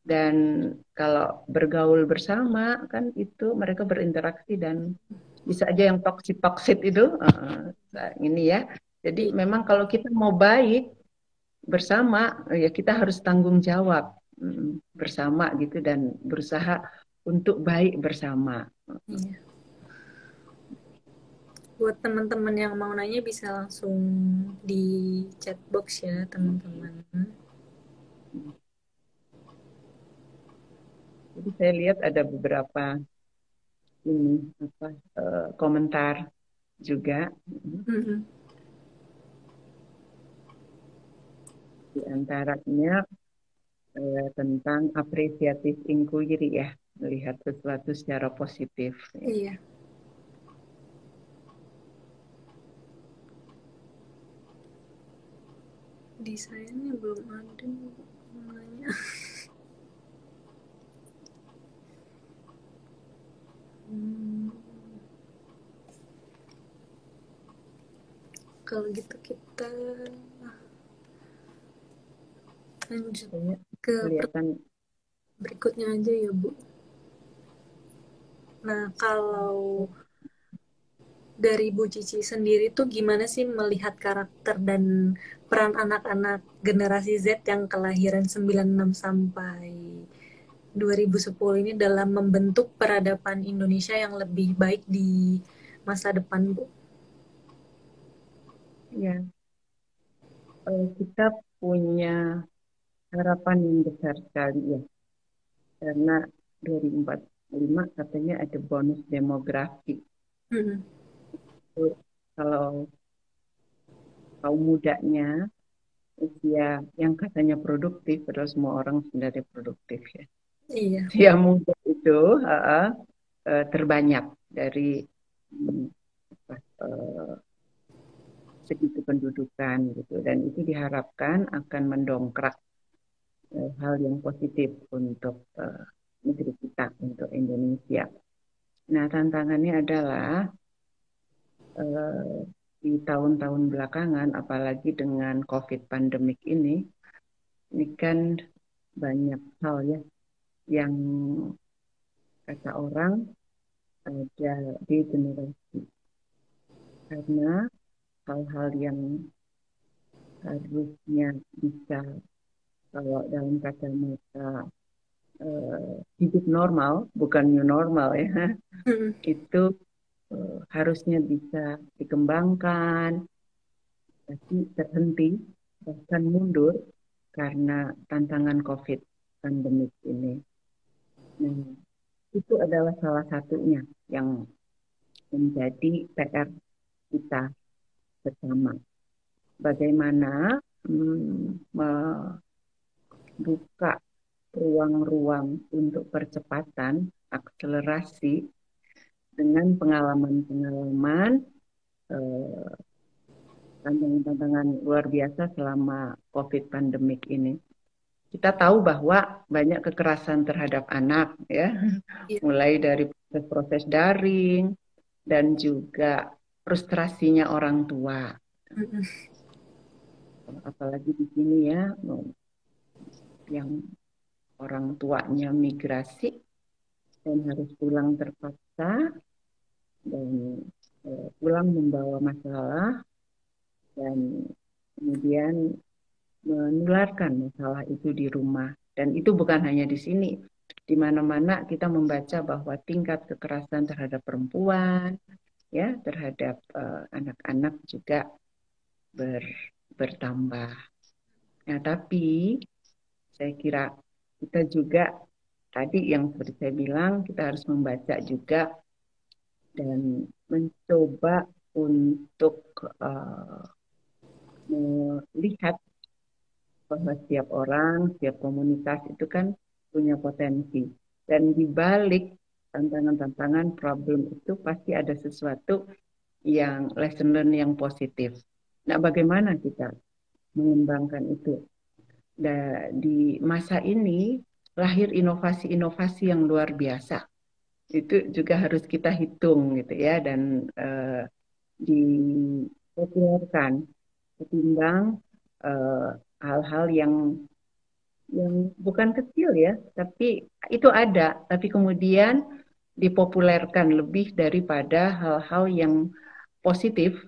dan kalau bergaul bersama kan itu mereka berinteraksi dan bisa aja yang toksit itu ini ya. Jadi memang kalau kita mau baik bersama ya kita harus tanggung jawab bersama gitu dan berusaha untuk baik bersama. Iya. Buat teman-teman yang mau nanya bisa langsung di chat box ya teman-teman. Jadi saya lihat ada beberapa ini apa komentar juga di antaranya tentang apresiatif inquiry ya, melihat sesuatu secara positif. Iya. Desainnya belum ada namanya. Kalau gitu kita Lanjut Saya ke kelihatan. berikutnya aja ya, Bu. Nah, kalau dari Bu Cici sendiri tuh gimana sih melihat karakter dan peran anak-anak generasi Z yang kelahiran 96 sampai 2010 ini dalam membentuk peradaban Indonesia yang lebih baik di masa depan, Bu? Ya, kita punya harapan yang besar sekali ya, karena 2045 katanya ada bonus demografi. Hmm. Itu kalau kaum mudanya usia yang katanya produktif, padahal semua orang sebenarnya produktif ya. Iya. Usia muda itu terbanyak dari hmm, apa, segi kependudukan gitu, dan itu diharapkan akan mendongkrak hal yang positif untuk negeri kita, untuk Indonesia. Nah, tantangannya adalah eh, di tahun-tahun belakangan, apalagi dengan COVID pandemik ini kan banyak hal ya yang kata orang ada degenerasi, karena hal-hal yang harusnya bisa, kalau dalam kacamata hidup normal, bukan new normal ya, Hmm. itu harusnya bisa dikembangkan, tapi terhenti, bahkan mundur karena tantangan COVID pandemik ini. Nah, itu adalah salah satunya yang menjadi PR kita bersama. Bagaimana membuka ruang-ruang untuk percepatan, akselerasi dengan pengalaman-pengalaman, eh, tantangan-tantangan luar biasa selama COVID pandemik ini. Kita tahu bahwa banyak kekerasan terhadap anak, ya, Iya. mulai dari proses-proses daring dan juga frustrasinya orang tua. Hmm. Apalagi di sini ya, yang orang tuanya migrasi dan harus pulang terpaksa, dan pulang membawa masalah, dan kemudian menularkan masalah itu di rumah. Dan itu bukan hanya di sini. Di mana-mana kita membaca bahwa tingkat kekerasan terhadap perempuan, ya, terhadap anak-anak juga ber, bertambah. Nah, tapi saya kira kita juga tadi yang seperti saya bilang, kita harus membaca juga dan mencoba untuk uh, melihat bahwa setiap orang, setiap komunitas itu kan punya potensi. Dan di balik tantangan-tantangan, problem itu pasti ada sesuatu yang lesson learn yang positif. Nah, bagaimana kita mengembangkan itu? Di masa ini lahir inovasi-inovasi yang luar biasa. Itu juga harus kita hitung gitu ya, dan dipopulerkan ketimbang eh, hal-hal yang bukan kecil ya, tapi itu ada, tapi kemudian dipopulerkan lebih daripada hal-hal yang positif,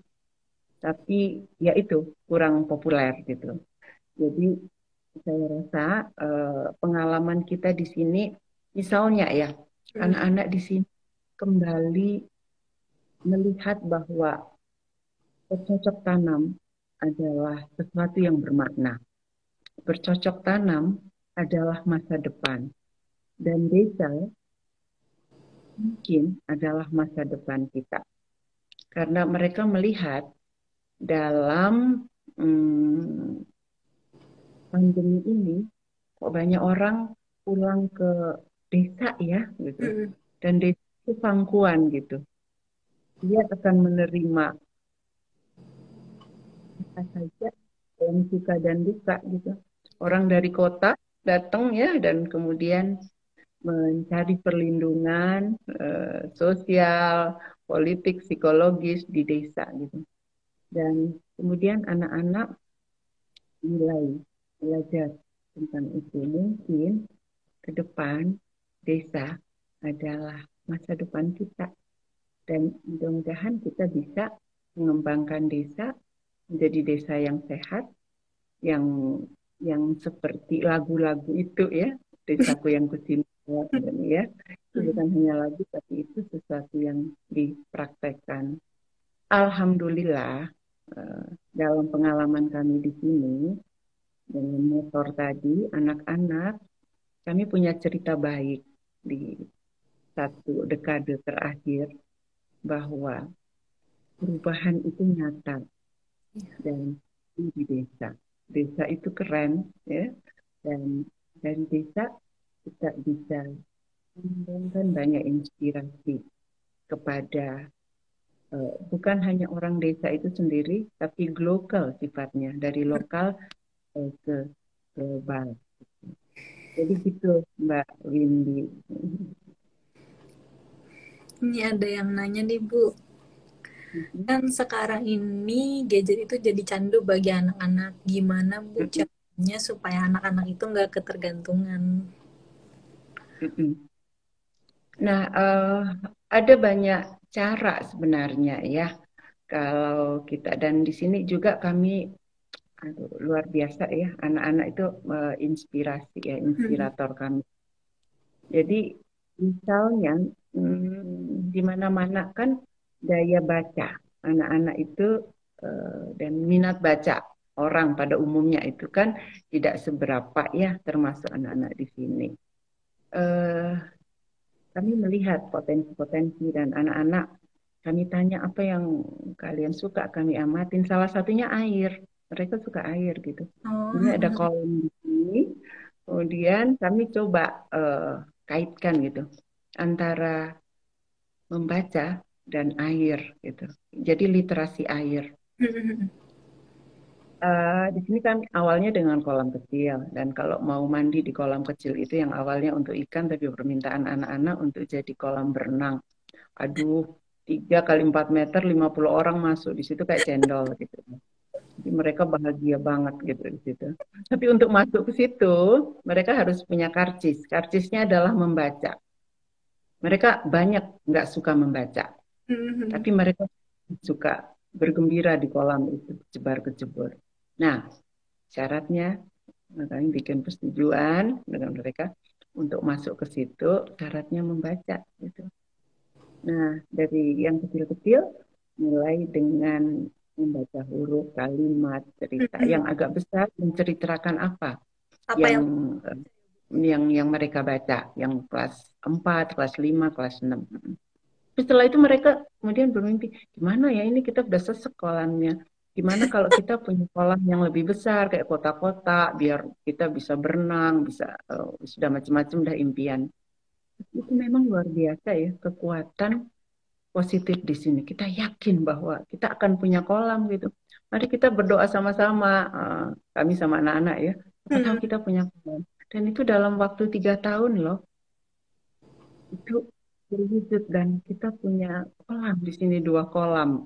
tapi ya itu kurang populer gitu. Jadi saya rasa pengalaman kita di sini, misalnya ya, Hmm. anak-anak di sini kembali melihat bahwa bercocok tanam adalah sesuatu yang bermakna. Bercocok tanam adalah masa depan, dan desa mungkin adalah masa depan kita. Karena mereka melihat dalam pandemi ini, kok banyak orang pulang ke desa ya, gitu. Hmm. Dan desa itu pangkuan gitu. Dia akan menerima apa saja yang suka dan duka gitu. Orang dari kota datang ya, dan kemudian mencari perlindungan sosial, politik, psikologis di desa gitu. Dan kemudian anak-anak mulai belajar. tentang itu. Mungkin ke depan desa adalah masa depan kita dan mudah-mudahan kita bisa mengembangkan desa menjadi desa yang sehat, yang seperti lagu-lagu itu ya, desaku yang kucinta dan ya, itu bukan hanya lagu tapi itu sesuatu yang dipraktekkan. Alhamdulillah, dalam pengalaman kami di sini dengan motor tadi, anak-anak, kami punya cerita baik di satu dekade terakhir bahwa perubahan itu nyata dan di desa. Desa itu keren ya, dan dari desa kita bisa mengembangkan banyak inspirasi kepada bukan hanya orang desa itu sendiri, tapi global sifatnya dari lokal ke global. Jadi gitu Mbak Windy. Ini ada yang nanya nih Bu, kan sekarang ini gadget itu jadi candu bagi anak-anak. Gimana Bu caranya supaya anak-anak itu nggak ketergantungan? Nah, ada banyak cara sebenarnya ya. Kalau kita dan di sini juga kami aduh, luar biasa ya, anak-anak itu inspirasi ya, inspirator kami. Jadi misalnya di mana-mana kan daya baca anak-anak itu dan minat baca orang pada umumnya itu kan tidak seberapa ya, termasuk anak-anak di sini. Eh, Kami melihat potensi-potensi dan anak-anak. Kami tanya apa yang kalian suka, kami amatin. Salah satunya air. Mereka suka air gitu. Ini ada Oh, kolam di sini. Kemudian kami coba kaitkan gitu antara membaca dan air gitu. Jadi literasi air. Di sini kan awalnya dengan kolam kecil dan kalau mau mandi di kolam kecil itu yang awalnya untuk ikan tapi permintaan anak-anak untuk jadi kolam berenang. Aduh, 3 kali 4 meter 50 orang masuk di situ kayak cendol gitu. Jadi mereka bahagia banget gitu di situ. Tapi untuk masuk ke situ mereka harus punya karcis. Karcisnya adalah membaca. Mereka banyak nggak suka membaca, tapi mereka suka bergembira di kolam itu, jebar-kejebur. Nah, syaratnya kami bikin persetujuan dengan mereka untuk masuk ke situ, syaratnya membaca gitu. Nah, dari yang kecil-kecil mulai dengan membaca huruf, kalimat, cerita. Yang agak besar menceritakan apa apa yang yang eh, yang mereka baca, yang kelas 4, kelas 5, kelas 6. Setelah itu mereka kemudian bermimpi, gimana ya ini kita udah sesek kolamnya. Gimana kalau kita punya kolam yang lebih besar kayak kota-kota, biar kita bisa berenang, bisa sudah macam-macam dah impian. Itu memang luar biasa ya kekuatan positif di sini. Kita yakin bahwa kita akan punya kolam gitu. Mari kita berdoa sama-sama, kami sama anak-anak ya. Apa tahu kita punya kolam. Dan itu dalam waktu 3 tahun loh, itu terwujud dan kita punya kolam di sini 2 kolam.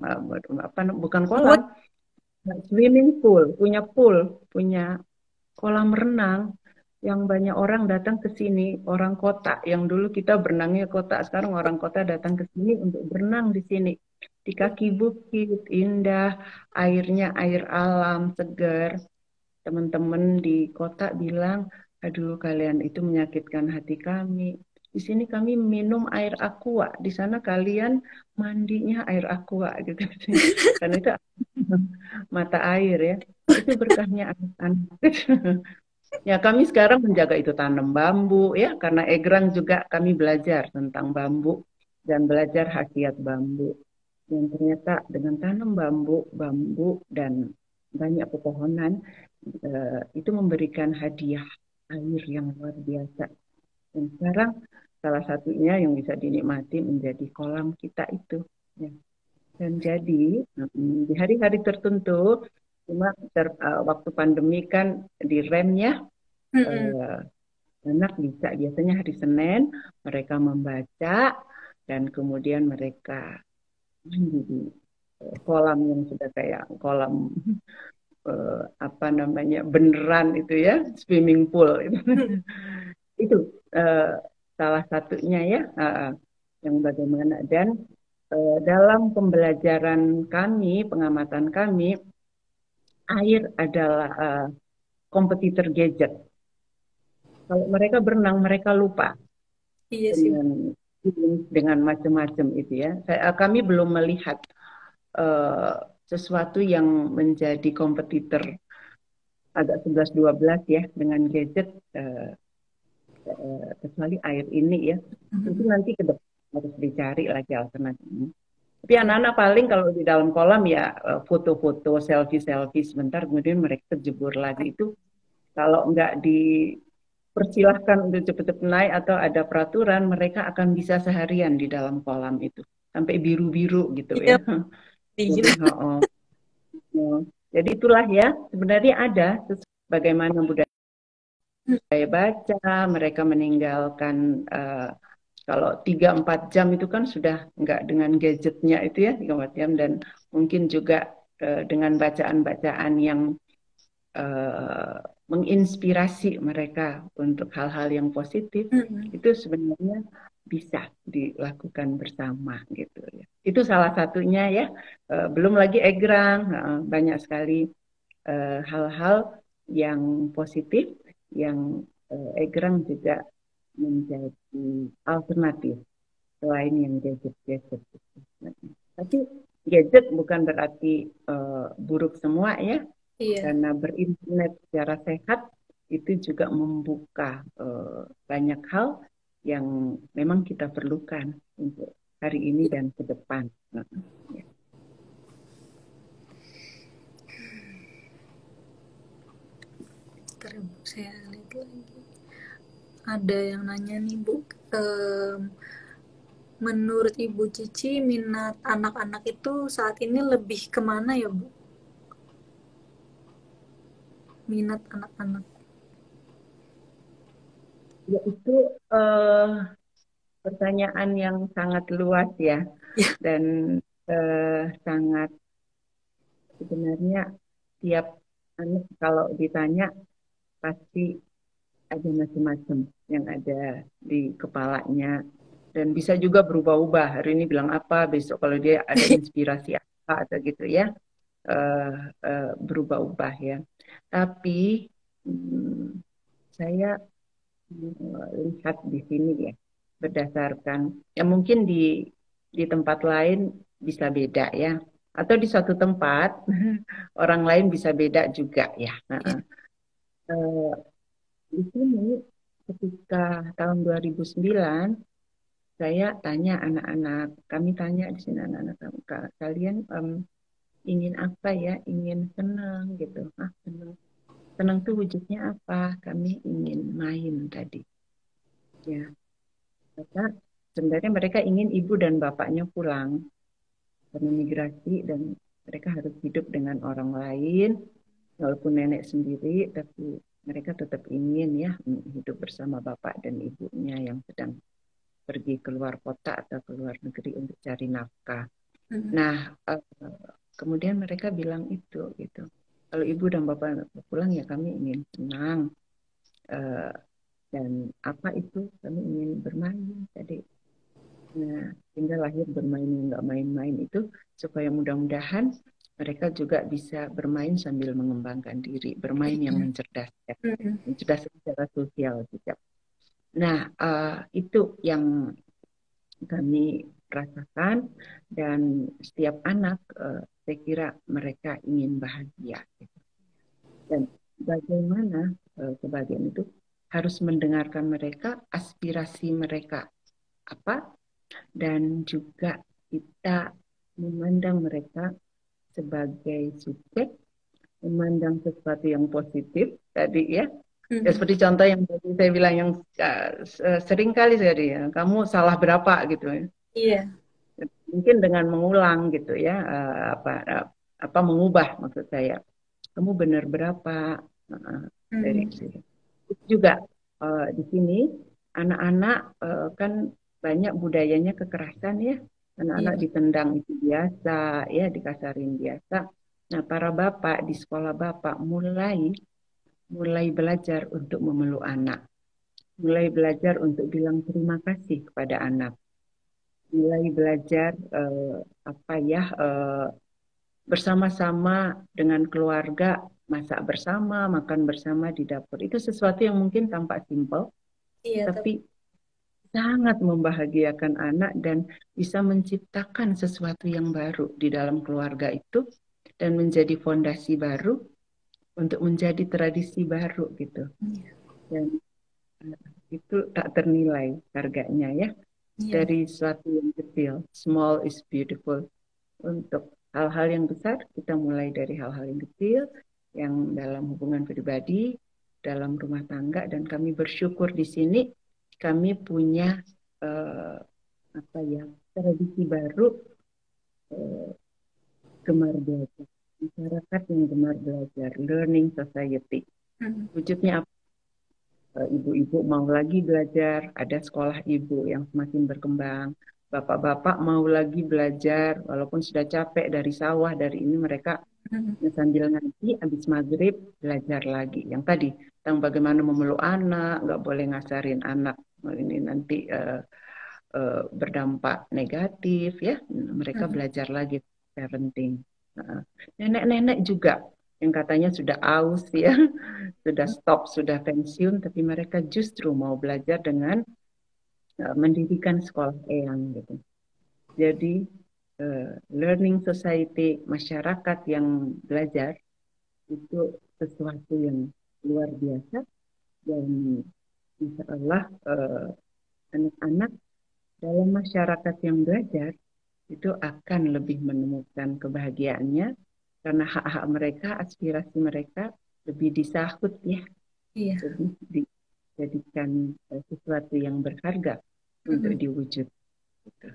Apa bukan kolam, buat swimming pool, punya kolam renang yang banyak orang datang ke sini, orang kota yang dulu kita berenangnya kota, sekarang orang kota datang ke sini untuk berenang di sini. Di kaki bukit, indah, airnya air alam, segar. Teman-teman di kota bilang, aduh kalian itu menyakitkan hati kami. Di sini kami minum air aqua, di sana kalian mandinya air aqua gitu. Karena itu mata air ya. Itu berkahnya anak-anak. Ya, kami sekarang menjaga itu tanam bambu ya, karena Egrang juga kami belajar tentang bambu dan belajar khasiat bambu. Dan ternyata dengan tanam bambu, bambu dan banyak pepohonan itu memberikan hadiah air yang luar biasa. Dan sekarang salah satunya yang bisa dinikmati menjadi kolam kita itu. Ya. Dan jadi di hari-hari tertentu, cuma waktu pandemi kan diremnya eh, anak bisa biasanya hari Senin mereka membaca dan kemudian mereka mandi di kolam yang sudah kayak kolam apa namanya beneran itu ya, swimming pool itu. Itu eh, salah satunya ya, yang bagaimana. Dan dalam pembelajaran kami, pengamatan kami, air adalah kompetitor gadget. Kalau mereka berenang, mereka lupa Iya sih. dengan macam-macam itu ya. Kami belum melihat eh, sesuatu yang menjadi kompetitor agak 11-12 ya dengan gadget, kecuali air ini ya. Itu Mhm. nanti ke depan harus dicari lagi alternatifnya. Tapi Oke. anak-anak paling kalau di dalam kolam ya foto-foto, selfie-selfie sebentar, kemudian mereka terjebur lagi. Itu kalau nggak dipersilahkan untuk cepat-cepat naik atau ada peraturan, mereka akan bisa seharian di dalam kolam itu. Sampai biru-biru gitu Iya, ya. dingin. Jadi, jadi itulah ya, sebenarnya ada bagaimana budaya baca, mereka meninggalkan kalau 3-4 jam itu kan sudah nggak dengan gadgetnya itu ya, 3-4 jam, dan mungkin juga dengan bacaan-bacaan yang eh, menginspirasi mereka untuk hal-hal yang positif, Mhm. itu sebenarnya bisa dilakukan bersama gitu ya. Itu salah satunya ya. Belum lagi egrang, banyak sekali hal-hal yang positif yang egrang juga menjadi alternatif selain yang gadget-gadget. Tapi gadget bukan berarti buruk semua ya, Iya. karena berinternet secara sehat itu juga membuka banyak hal yang memang kita perlukan untuk hari ini dan ke depan. Ya. Ntar ya, Bu, saya lihat lagi. Ada yang nanya nih, Bu. Em, Menurut Ibu Cici, minat anak-anak itu saat ini lebih kemana ya, Bu? Minat anak-anak. Ya, itu eh, pertanyaan yang sangat luas ya, Ya. dan sangat sebenarnya tiap anak kalau ditanya pasti ada macam-macam yang ada di kepalanya, dan bisa juga berubah-ubah. Hari ini bilang apa, besok kalau dia ada inspirasi apa atau gitu ya, eh, berubah-ubah ya. Tapi hmm, saya lihat di sini ya, berdasarkan ya mungkin di tempat lain bisa beda ya, atau di suatu tempat orang lain bisa beda juga ya. Ya. Eh, di sini ketika tahun 2009 saya tanya anak-anak, kami tanya di sini anak-anak, kalian ingin apa ya? Ingin senang gitu. Ah, senang. Senang tuh wujudnya apa? Kami ingin main tadi. Ya, karena sebenarnya mereka ingin ibu dan bapaknya pulang karena migrasi, dan mereka harus hidup dengan orang lain, walaupun nenek sendiri, tapi mereka tetap ingin ya hidup bersama bapak dan ibunya yang sedang pergi keluar kota atau keluar negeri untuk cari nafkah. Mhm. Nah, kemudian mereka bilang itu gitu. Kalau ibu dan bapak pulang ya kami ingin senang. Eh, dan apa itu? Kami ingin bermain tadi. Nah, sehingga lahir bermain yang nggak main-main itu supaya mudah-mudahan mereka juga bisa bermain sambil mengembangkan diri, bermain yang mencerdaskan, Mhm. mencerdaskan secara sosial juga. Nah, itu yang kami rasakan, dan setiap anak saya kira mereka ingin bahagia gitu. Dan bagaimana kebahagiaan itu harus mendengarkan mereka, aspirasi mereka apa, dan juga kita memandang mereka sebagai subjek, memandang sesuatu yang positif tadi ya. Ya Mhm. seperti contoh yang tadi saya bilang yang sering kali saya ya, kamu salah berapa gitu ya. Iya. Mungkin dengan mengulang gitu ya, apa mengubah maksud saya. Kamu benar berapa dari Mhm. sini. Juga di sini anak-anak kan banyak budayanya kekerasan ya. Anak-anak Iya. ditendang itu biasa ya, dikasarin biasa. Nah, para bapak di sekolah bapak mulai mulai belajar untuk memeluk anak, mulai belajar untuk bilang terima kasih kepada anak, mulai belajar apa ya bersama-sama dengan keluarga, masak bersama, makan bersama di dapur. Itu sesuatu yang mungkin tampak simpel, Iya, tapi tapi sangat membahagiakan anak dan bisa menciptakan sesuatu yang baru di dalam keluarga itu dan menjadi fondasi baru untuk menjadi tradisi baru gitu. Dan itu tak ternilai harganya ya iya. dari sesuatu yang kecil. Small is beautiful. Untuk hal-hal yang besar, kita mulai dari hal-hal yang kecil, yang dalam hubungan pribadi, dalam rumah tangga, dan kami bersyukur di sini kami punya eh, apa ya tradisi baru eh, gemar belajar, masyarakat yang gemar belajar, learning society. Mm. Wujudnya apa? Ibu-ibu mau lagi belajar, ada sekolah ibu yang semakin berkembang. Bapak-bapak mau lagi belajar, walaupun sudah capek dari sawah, dari ini mereka Mm. sambil ngaji, habis maghrib belajar lagi. Yang tadi, tentang bagaimana memeluk anak, nggak boleh ngasarin anak. Ini nanti berdampak negatif ya. Mereka Mm. belajar lagi parenting. Nah, nenek-nenek juga yang katanya sudah aus ya, sudah stop, sudah pensiun, tapi mereka justru mau belajar dengan mendirikan sekolah eyang gitu. Jadi learning society masyarakat yang belajar itu sesuatu yang luar biasa dan insya Allah anak-anak dalam masyarakat yang belajar itu akan lebih menemukan kebahagiaannya karena hak-hak mereka, aspirasi mereka lebih disahut ya, Iya. lebih dijadikan sesuatu yang berharga untuk Mm. diwujud. Gitu.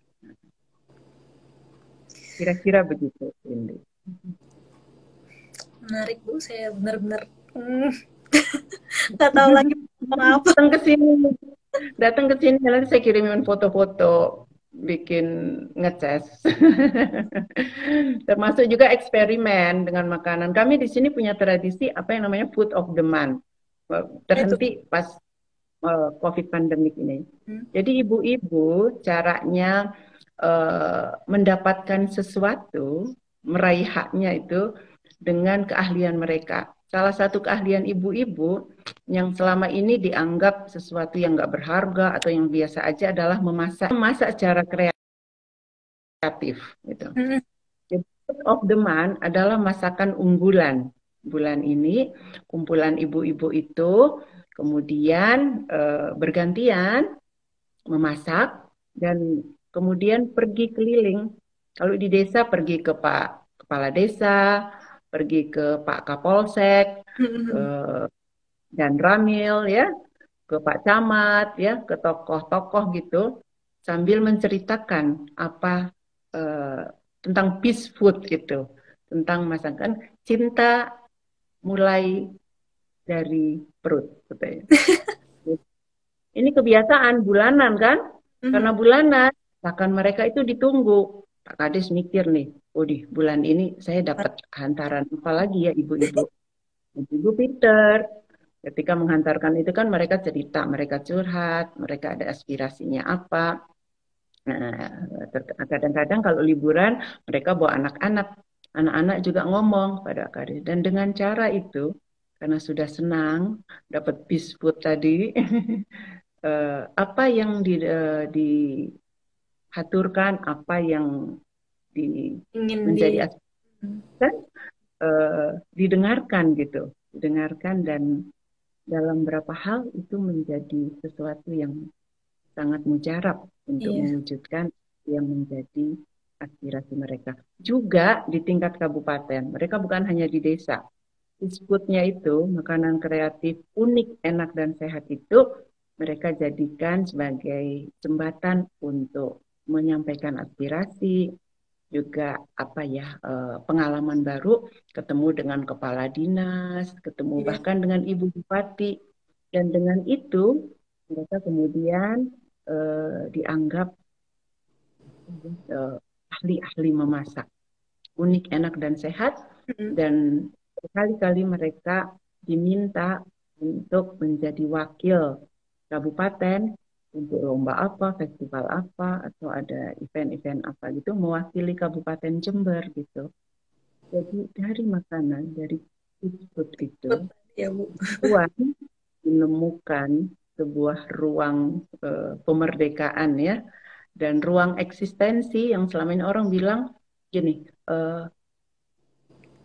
Kira-kira begitu, Cindy. Menarik Bu, saya benar-benar nggak tahu lagi mau apa. Datang ke sini, datang ke sini nanti saya kirimin foto-foto bikin ngeces. Termasuk juga eksperimen dengan makanan. Kami di sini punya tradisi apa yang namanya food of the month. Itu. Terhenti pas COVID pandemik ini. Hmm. Jadi ibu-ibu caranya mendapatkan sesuatu, meraih haknya itu dengan keahlian mereka. Salah satu keahlian ibu-ibu yang selama ini dianggap sesuatu yang nggak berharga atau yang biasa aja adalah memasak, memasak secara kreatif. Gitu. Mm. Jadi, food of the month adalah masakan unggulan bulan ini. Kumpulan ibu-ibu itu kemudian bergantian memasak dan kemudian pergi keliling. Kalau di desa pergi ke Pak Kepala Desa, pergi ke Pak Kapolsek, ke Mm. Dan Ramil ya, ke Pak Camat ya, ke tokoh-tokoh gitu sambil menceritakan apa eh, tentang peace food itu, tentang masakan cinta mulai dari perut katanya. Ini kebiasaan bulanan kan? Mm. Karena bulanan, bahkan mereka itu ditunggu. Pak Kades mikir nih, oh di bulan ini saya dapat hantaran apa lagi ya ibu-ibu. Ibu Peter, ketika menghantarkan itu kan mereka cerita, mereka curhat, mereka ada aspirasinya apa. Nah, kadang-kadang kalau liburan mereka bawa anak-anak, anak-anak juga ngomong pada Kades. Dan dengan cara itu, karena sudah senang dapat peace food tadi, apa yang dihaturkan, apa yang di, Ingin di. menjadi Mm. aspirasi didengarkan gitu, didengarkan dan dalam beberapa hal itu menjadi sesuatu yang sangat mujarab untuk Iya. mewujudkan yang menjadi aspirasi mereka. Juga di tingkat kabupaten, mereka bukan hanya di desa. Disebutnya itu makanan kreatif unik, enak dan sehat itu mereka jadikan sebagai jembatan untuk menyampaikan aspirasi, juga apa ya pengalaman baru, ketemu dengan kepala dinas, ketemu Iya. bahkan dengan ibu bupati, dan dengan itu mereka kemudian dianggap ahli-ahli memasak, unik, enak dan sehat, Dan berkali-kali mereka diminta untuk menjadi wakil kabupaten untuk lomba apa, festival apa, atau ada event-event apa gitu, mewakili Kabupaten Jember gitu. Jadi dari makanan, dari food itu, Ya, Bu. Puan menemukan sebuah ruang pemerdekaan ya, dan ruang eksistensi yang selama ini orang bilang gini,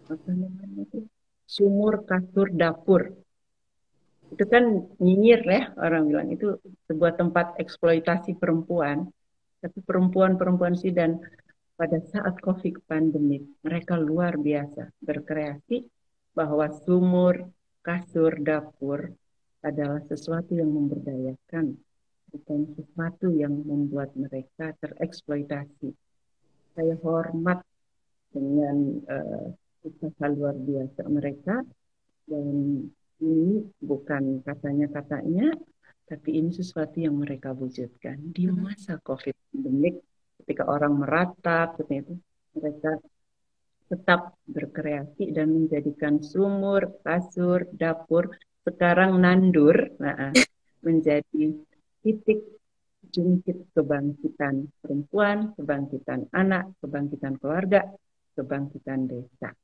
apa namanya itu, sumur kasur dapur. Itu kan nyinyir ya, orang bilang itu sebuah tempat eksploitasi perempuan. Tapi perempuan-perempuan sih, dan pada saat COVID pandemik, mereka luar biasa berkreasi bahwa sumur, kasur, dapur adalah sesuatu yang memberdayakan, bukan sesuatu yang membuat mereka tereksploitasi. Saya hormat dengan usaha luar biasa mereka, dan ini bukan katanya-katanya, tapi ini sesuatu yang mereka wujudkan di masa COVID pandemik, ketika orang meratap, seperti itu, mereka tetap berkreasi dan menjadikan sumur, kasur, dapur, sekarang nandur, menjadi titik jungkit kebangkitan perempuan, kebangkitan anak, kebangkitan keluarga, kebangkitan desa.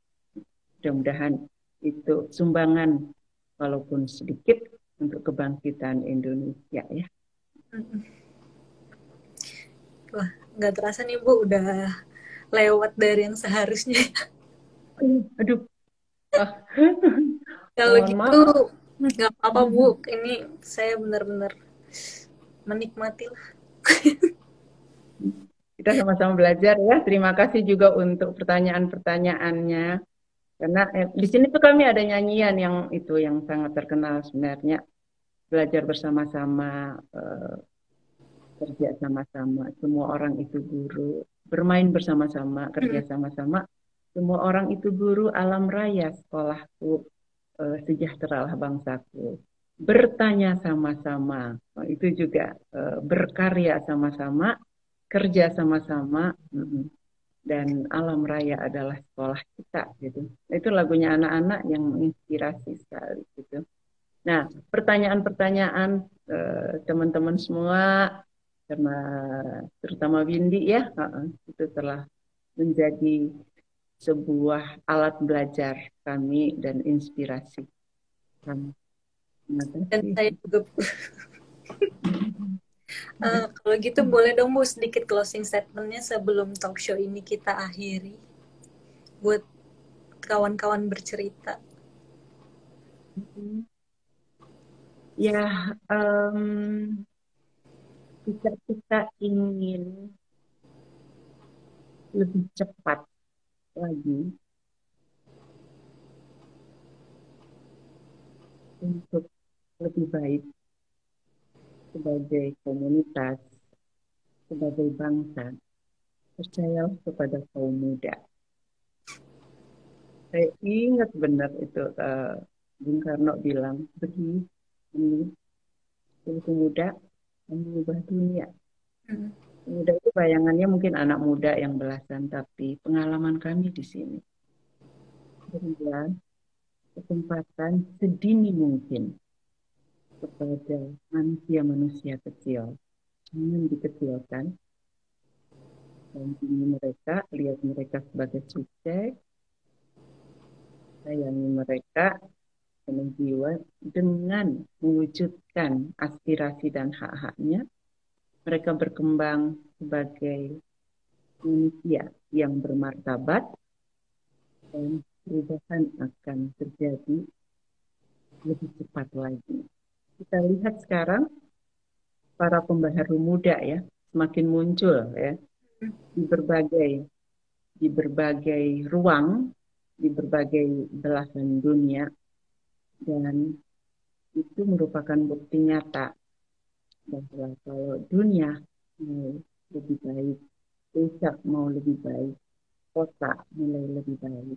Mudah-mudahan itu sumbangan walaupun sedikit untuk kebangkitan Indonesia ya. Wah, nggak terasa nih Bu, udah lewat dari yang seharusnya. Aduh, ah, Kalau mohon gitu maaf. nggak apa-apa Bu, ini saya benar-benar menikmati lah. Kita sama-sama belajar ya. Terima kasih juga untuk pertanyaan-pertanyaannya. Karena di sini tuh kami ada nyanyian yang itu yang sangat terkenal sebenarnya. Belajar bersama-sama, kerja sama-sama. Semua orang itu guru. Bermain bersama-sama, kerja sama-sama. Semua orang itu guru, alam raya sekolahku, sejahteralah bangsaku. Bertanya sama-sama, itu juga berkarya sama-sama, kerja sama-sama, dan alam raya adalah sekolah kita gitu. Itu lagunya anak-anak yang menginspirasi sekali gitu. Nah, pertanyaan-pertanyaan teman-teman semua, karena terutama Windy ya, itu telah menjadi sebuah alat belajar kami dan inspirasi kami. Terima Dan kasih. saya juga kalau gitu boleh dong Bu sedikit closing statementnya sebelum talk show ini kita akhiri buat kawan-kawan bercerita. Ya, jika kita ingin lebih cepat lagi untuk lebih baik sebagai komunitas, sebagai bangsa, percayalah kepada kaum muda. Saya ingat benar itu Bung Karno bilang, beri ini muda mengubah dunia. Muda itu bayangannya mungkin anak muda yang belasan, tapi pengalaman kami di sini berilah kesempatan sedini mungkin kepada manusia-manusia kecil. Jangan dikecilkan, dampingi mereka, lihat mereka sebagai sukses, sayangi mereka penuh jiwa dengan mewujudkan aspirasi dan hak-haknya. Mereka berkembang sebagai manusia yang bermartabat, dan perubahan akan terjadi lebih cepat lagi. Kita lihat sekarang para pembaharu muda ya semakin muncul ya di berbagai ruang, di berbagai belahan dunia, dan itu merupakan bukti nyata bahwa kalau dunia mau lebih baik, desa mau lebih baik, kota mulai lebih baik.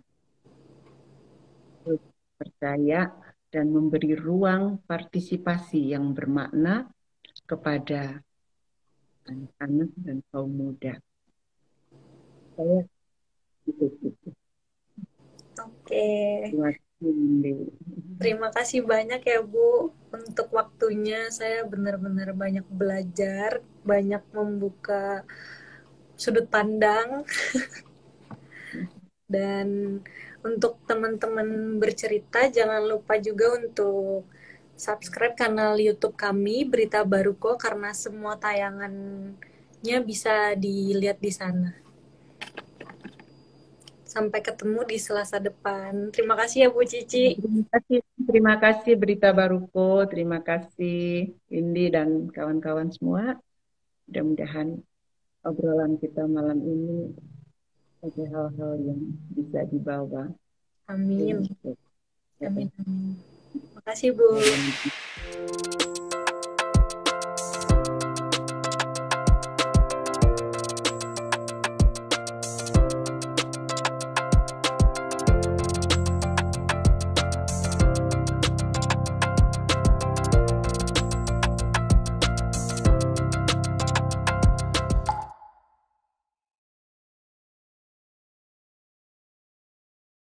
Terus percaya dan memberi ruang partisipasi yang bermakna kepada anak-anak dan kaum muda. Saya gitu. Oke. Terima kasih, Indi. Terima kasih banyak ya Bu untuk waktunya. Saya benar-benar banyak belajar, banyak membuka sudut pandang, dan untuk teman-teman bercerita jangan lupa juga untuk subscribe kanal YouTube kami Berita Baruko karena semua tayangannya bisa dilihat di sana. Sampai ketemu di Selasa depan. Terima kasih ya Bu Cici. Terima kasih Berita Baruko, terima kasih Indi dan kawan-kawan semua. Mudah-mudahan obrolan kita malam ini ada hal-hal yang bisa dibawa Amin. untuk Amin. Amin. Makasih Bu.